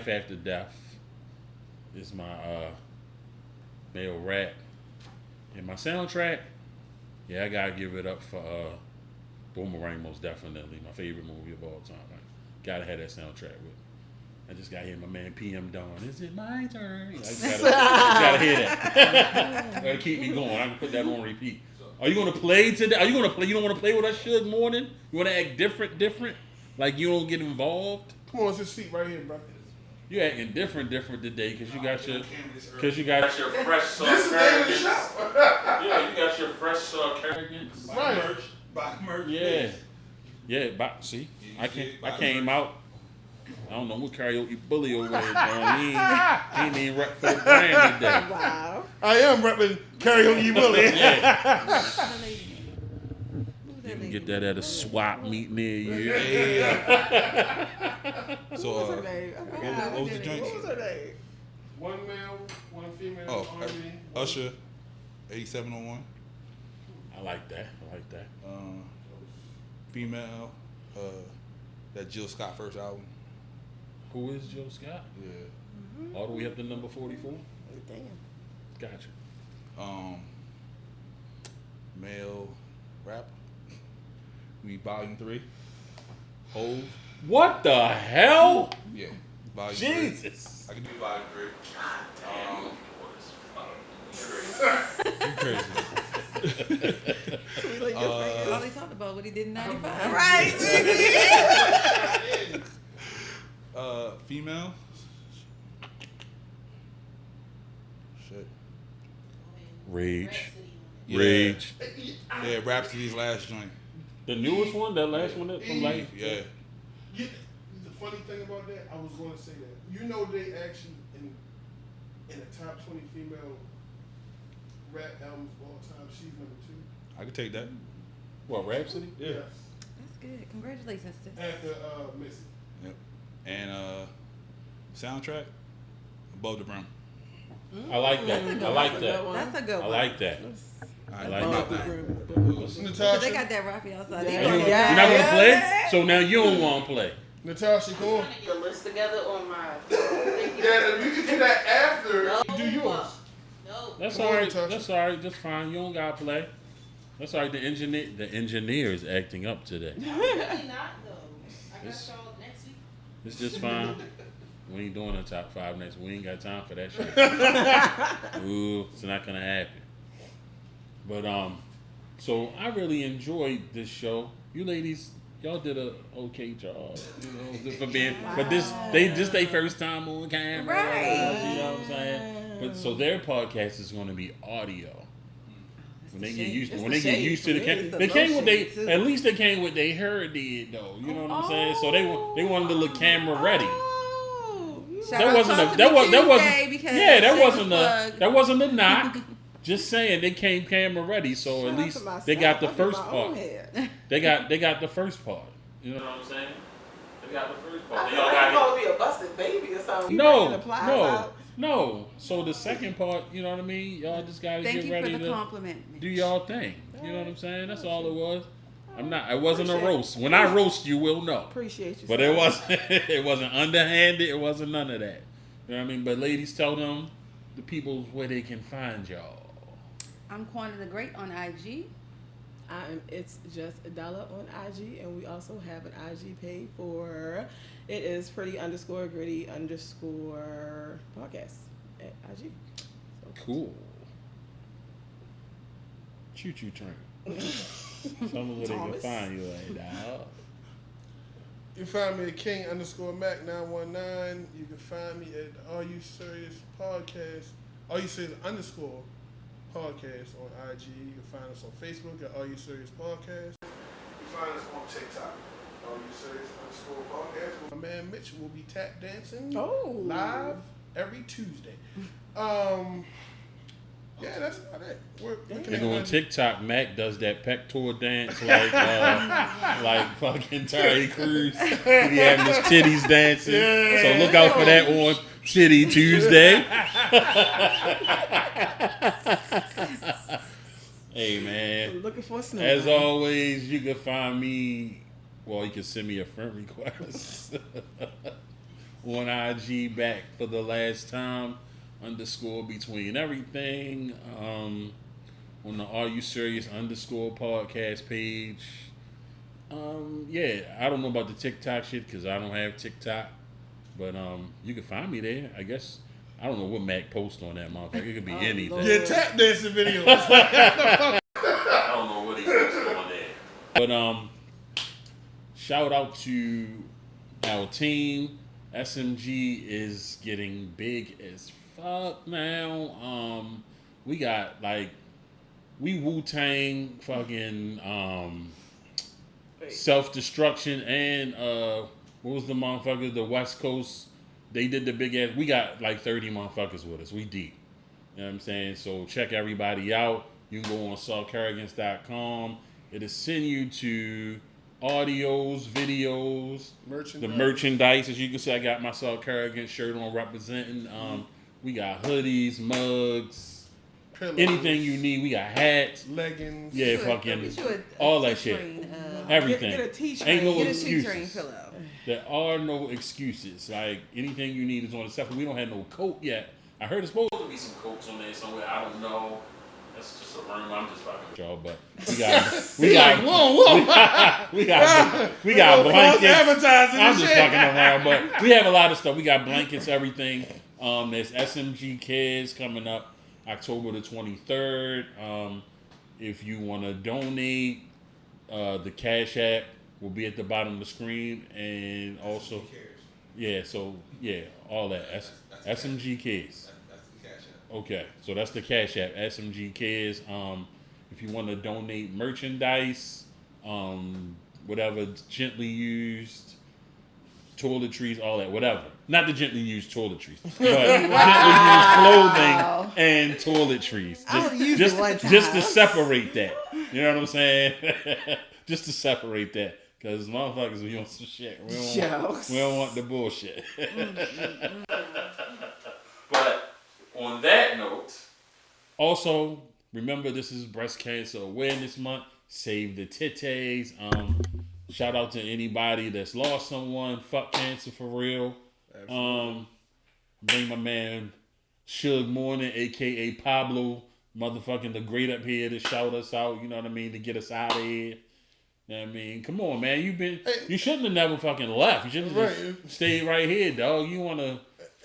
After Death is my male rap. And my soundtrack, I gotta give it up for Boomerang, most definitely. My favorite movie of all time. I gotta have that soundtrack with. I just gotta hear my man PM Dawn. Is it my turn? I just gotta hear that. That'll keep me going. I can put that on repeat. Are you gonna play today? Are you gonna play? You don't want to play with us, Suge Morning? You want to act different? Like you don't get involved? Come on, it's a seat right here, bro. You acting different today because you got your fresh Sarcarrogance. Yeah, you got your fresh Sarcarrogance. Right. Buy merch. Yeah. See, I came out. I don't know what karaoke bully over there doing. He ain't even rep for the brand today. Wow. I am repping karaoke bully. Yeah. Who's You that can lady? get that at a swap meet near you. So, What was her name? what was the joint? What was her name? One male, one female. Oh, R&B. Usher, 8701. I like that. Female, that Jill Scott first album. Who is Joe Scott? Yeah. All the way up to number 44? Damn. Gotcha. Male rap. We Volume 3. Hove. What the hell? Yeah. Volume 3. Jesus. I can do Volume 3. crazy. All he talked about what he did in '95. Right. Female. Shit. Rage. Yeah. Rage. Yeah, Rhapsody's last joint. The newest one, that last one that from like. Yeah. Yeah, the funny thing about that, I was going to say that. You know, they actually in the top 20 female rap albums of all time, she's number 2. I could take that. What, Rhapsody? Yeah. Yes. That's good. Congratulations, sis. After Missy. Yep. And soundtrack, Above the Brim. I like that. That's a good I like one. that. That's a good I one. like that. I like about that. that. Because Natasha, they got that Rafi outside. Yeah. They Are you, gonna Yeah. you're not gonna play? Yeah. So now you don't want to play. Natasha, go on. I'm trying to get a list together on my. Yeah, we can do that after No. you do yours. No. That's Come all on, right. Natasha. That's all right. That's fine. You don't gotta play. That's all right. The engineer is acting up today. Really not though. I got It's- y'all next week. It's just fine. We ain't doing a top 5 next. We ain't got time for that shit. Ooh, it's not gonna happen. But so I really enjoyed this show. You ladies, y'all did a okay job, you know, for being. But this their first time on camera, Right. You know what I'm saying? But so their podcast is going to be audio. When they get used to It's when the they get shade used to the for me. camera, It's they the came with lotion, they too. at least they came with they heard did though. You know what I'm saying? So they wanted to look camera ready. Oh, Shout That out wasn't to a that was Tuesday because yeah that shameless wasn't a plug. that wasn't a knock. Just saying they came camera ready, so shout at out least to myself. they got the I do first my own part. hair. They got the first part. You know what I'm saying? They got the first I part. feel Y'all like got you're gonna be a busted baby or something. no, Plies no, out. no. So the second part, you know what I mean? Y'all just gotta Thank get you for ready the to compliment. do y'all thing. You know what I'm saying? That's all it was. I'm not. It wasn't a Appreciate it. roast. When I roast, you will know. Appreciate you. But sir. it wasn't. It wasn't underhanded. It wasn't none of that. You know what I mean? But ladies, tell them the people where they can find y'all. I'm Quanta the Great on IG. It's just $1 on IG, and we also have an IG page for it is pretty_gritty_podcast at IG. So, Cool. Choo choo train. Tell them where they can Thomas. find you at, dog. You find me at King_Mac919. You can find me at Are You Serious Podcast. Are You Serious _podcast on IG. You can find us on Facebook at Are You Serious Podcast. You can find us on TikTok. Are You Serious _podcast. My man Mitch will be tap dancing live every Tuesday. Yeah, that's about it. Where can And they on find you? TikTok, Mac does that pectoral dance like fucking Terry Crews. He having his titties dancing. So look out for that on Titty Tuesday. Hey man, looking for a snow. as always, you can find me. Well, you can send me a friend request on IG back for the last time. _between everything on the Are You Serious _podcast page. Yeah, I don't know about the TikTok shit because I don't have TikTok, but you can find me there. I guess I don't know what Mac posts on that motherfucker. It could be anything. Lord. Yeah, tap dancing videos. I don't know what he posts on there. But shout out to our team. SMG is getting big as fuck now. We got we Wu-Tang fucking Self-Destruction and what was the motherfucker, the West Coast, they did the big ass, we got 30 motherfuckers with us. We deep. You know what I'm saying? So check everybody out. You can go on Sarcarrogance.com. It'll send you to audios, videos, the merchandise. As you can see, I got my Sarcarrogance shirt on representing. We got hoodies, mugs, Pillows, anything you need. We got hats. leggings. Yeah, Sure, fucking get you a all that T-train, shit. Get Everything. a t-shirt. Ain't no Get a T-train excuses. pillow. There are no excuses. Anything you need is on the stuff. We don't have no coat yet. I heard it's supposed to be some coats on there somewhere. I don't know. That's just a rumor. I'm just fucking with y'all, but we got blankets. Advertising I'm and just shit. fucking around, but we have a lot of stuff. We got blankets, everything. There's SMG Kids coming up. October the 23rd. If you want to donate, the Cash App will be at the bottom of the screen, and also, all that. SMG Kids. That's the Cash App. Okay, so that's the Cash App, SMG Kids. If you want to donate merchandise, whatever, gently used toiletries, all that, whatever. Not the gently used toiletries, but gently used clothing and toiletries. I'll use it one time. Just to separate that. You know what I'm saying? Just to separate that. Because motherfuckers, we on some shit. We don't want the bullshit. But on that note, also, remember this is Breast Cancer Awareness Month. Save the titties. Shout out to anybody that's lost someone. Fuck cancer for real. Bring my man Suge Morning, aka Pablo, motherfucking the great up here to shout us out. You know what I mean? To get us out of here. You know what I mean? Come on, man. You shouldn't have never fucking left. You should have just stayed right here, dog. You want to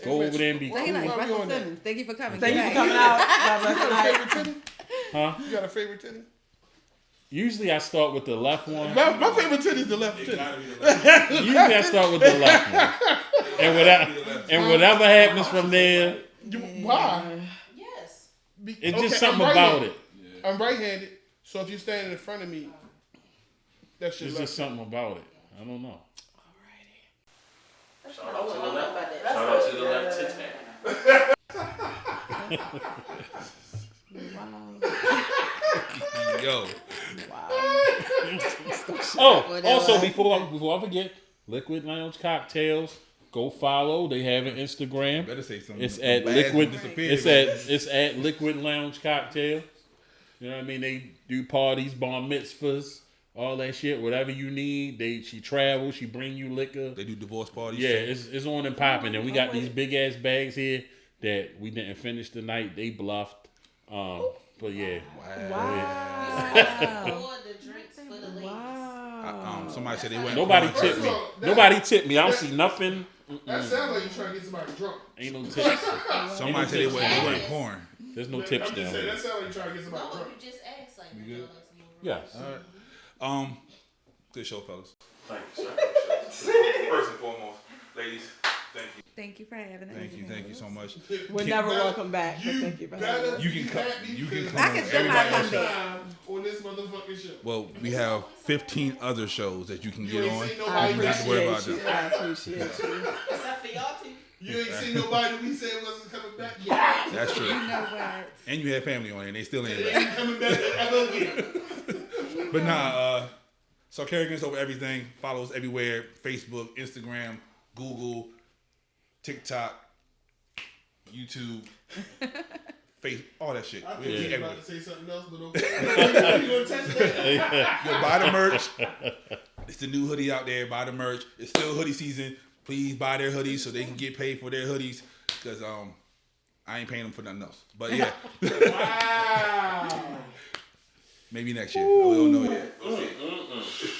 go over there and be cool. Thank you for coming. Thank you for coming out. God bless You got a tonight. favorite titty? Huh? You got a favorite titty? Usually I start with the left one. My favorite titty is the left It titty. gotta be the left. Usually I start with the left one. And whatever happens from there, Why? Yes. it's just something about it. I'm right-handed, so if you're standing in front of me, that's your It's left. just something about it. I don't know. Shout out to the left. Shout out to the left Yo. Oh, also before I forget, Liquid Lounge Cocktails. Go follow. They have an Instagram. Better say something. It's at Bad Liquid. disappeared. It's at Liquid Lounge Cocktail. You know what I mean? They do parties, bar mitzvahs, all that shit. Whatever you need. She travels. She bring you liquor. They do divorce parties. Yeah, it's on and popping. And we got these big ass bags here that we didn't finish tonight. They bluffed. But yeah. Pour the drinks for the ladies. Somebody said they went. Nobody tipped me. Nobody tipped me. I don't see nothing. That sounds like you're trying to get somebody drunk. Ain't no tips. Somebody said they went porn. There's no tips I'm down just saying, here. that sounds like you're trying to get somebody No, drunk. you just asked like You good? Yes. All right. Good show, fellas. Thank you, sir. First and foremost, ladies, thank you. Thank you for having us. Thank you so much. We're never welcome back, but thank you for having us. You can come. You can come. I can on still not everybody come else's- back. Time on this motherfucking show. Well, we have 15 other shows that you can You get ain't on. seen You nobody. don't have to worry about you. them. I appreciate you. Except for y'all two. You ain't seen nobody we said wasn't coming back. That's true. You know what? And you had family on it, and they still ain't They back. ain't coming back ever again. But nah, Sarcarrogance over everything. Follow us everywhere: Facebook, Instagram, Google, TikTok, YouTube, face, all that shit. I We think you everywhere. about to say something else, but okay. You gonna touch that? Yo, buy the merch. It's the new hoodie out there. Buy the merch. It's still hoodie season. Please buy their hoodies so they can get paid for their hoodies. Because I ain't paying them for nothing else. But yeah, Wow. maybe next year. We don't know yet. We'll see.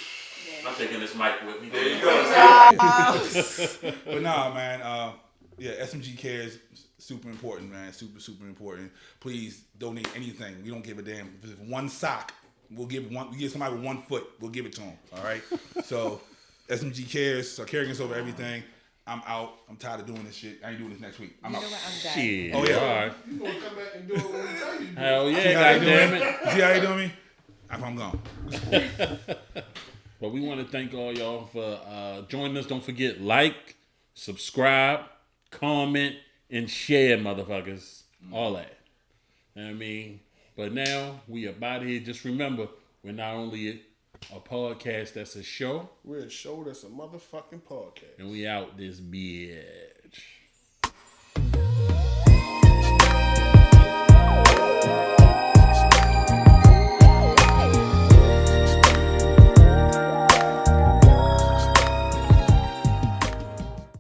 I'm taking this mic with me. There you go. But nah, man. Yeah, SMG cares. Super important, man. Super important. Please donate anything. We don't give a damn. If it's one sock, we'll give one. We give somebody with 1 foot. We'll give it to them. All right. So SMG cares. So Sarcarrogance over everything. I'm out. I'm tired of doing this shit. I ain't doing this next week. I'm You out. know what? I'm done. Shit. Oh, yeah. All right. You gonna come back and do it when we tell you to do it. Hell See yeah, how you goddamn doing? it. See how you doing me? I'm gone. But we want to thank all y'all for joining us. Don't forget, like, subscribe, comment, and share, motherfuckers. All that. You know what I mean? But now, we about here. Just remember, we're not only a podcast that's a show, We're a show that's a motherfucking podcast. and we out this bitch.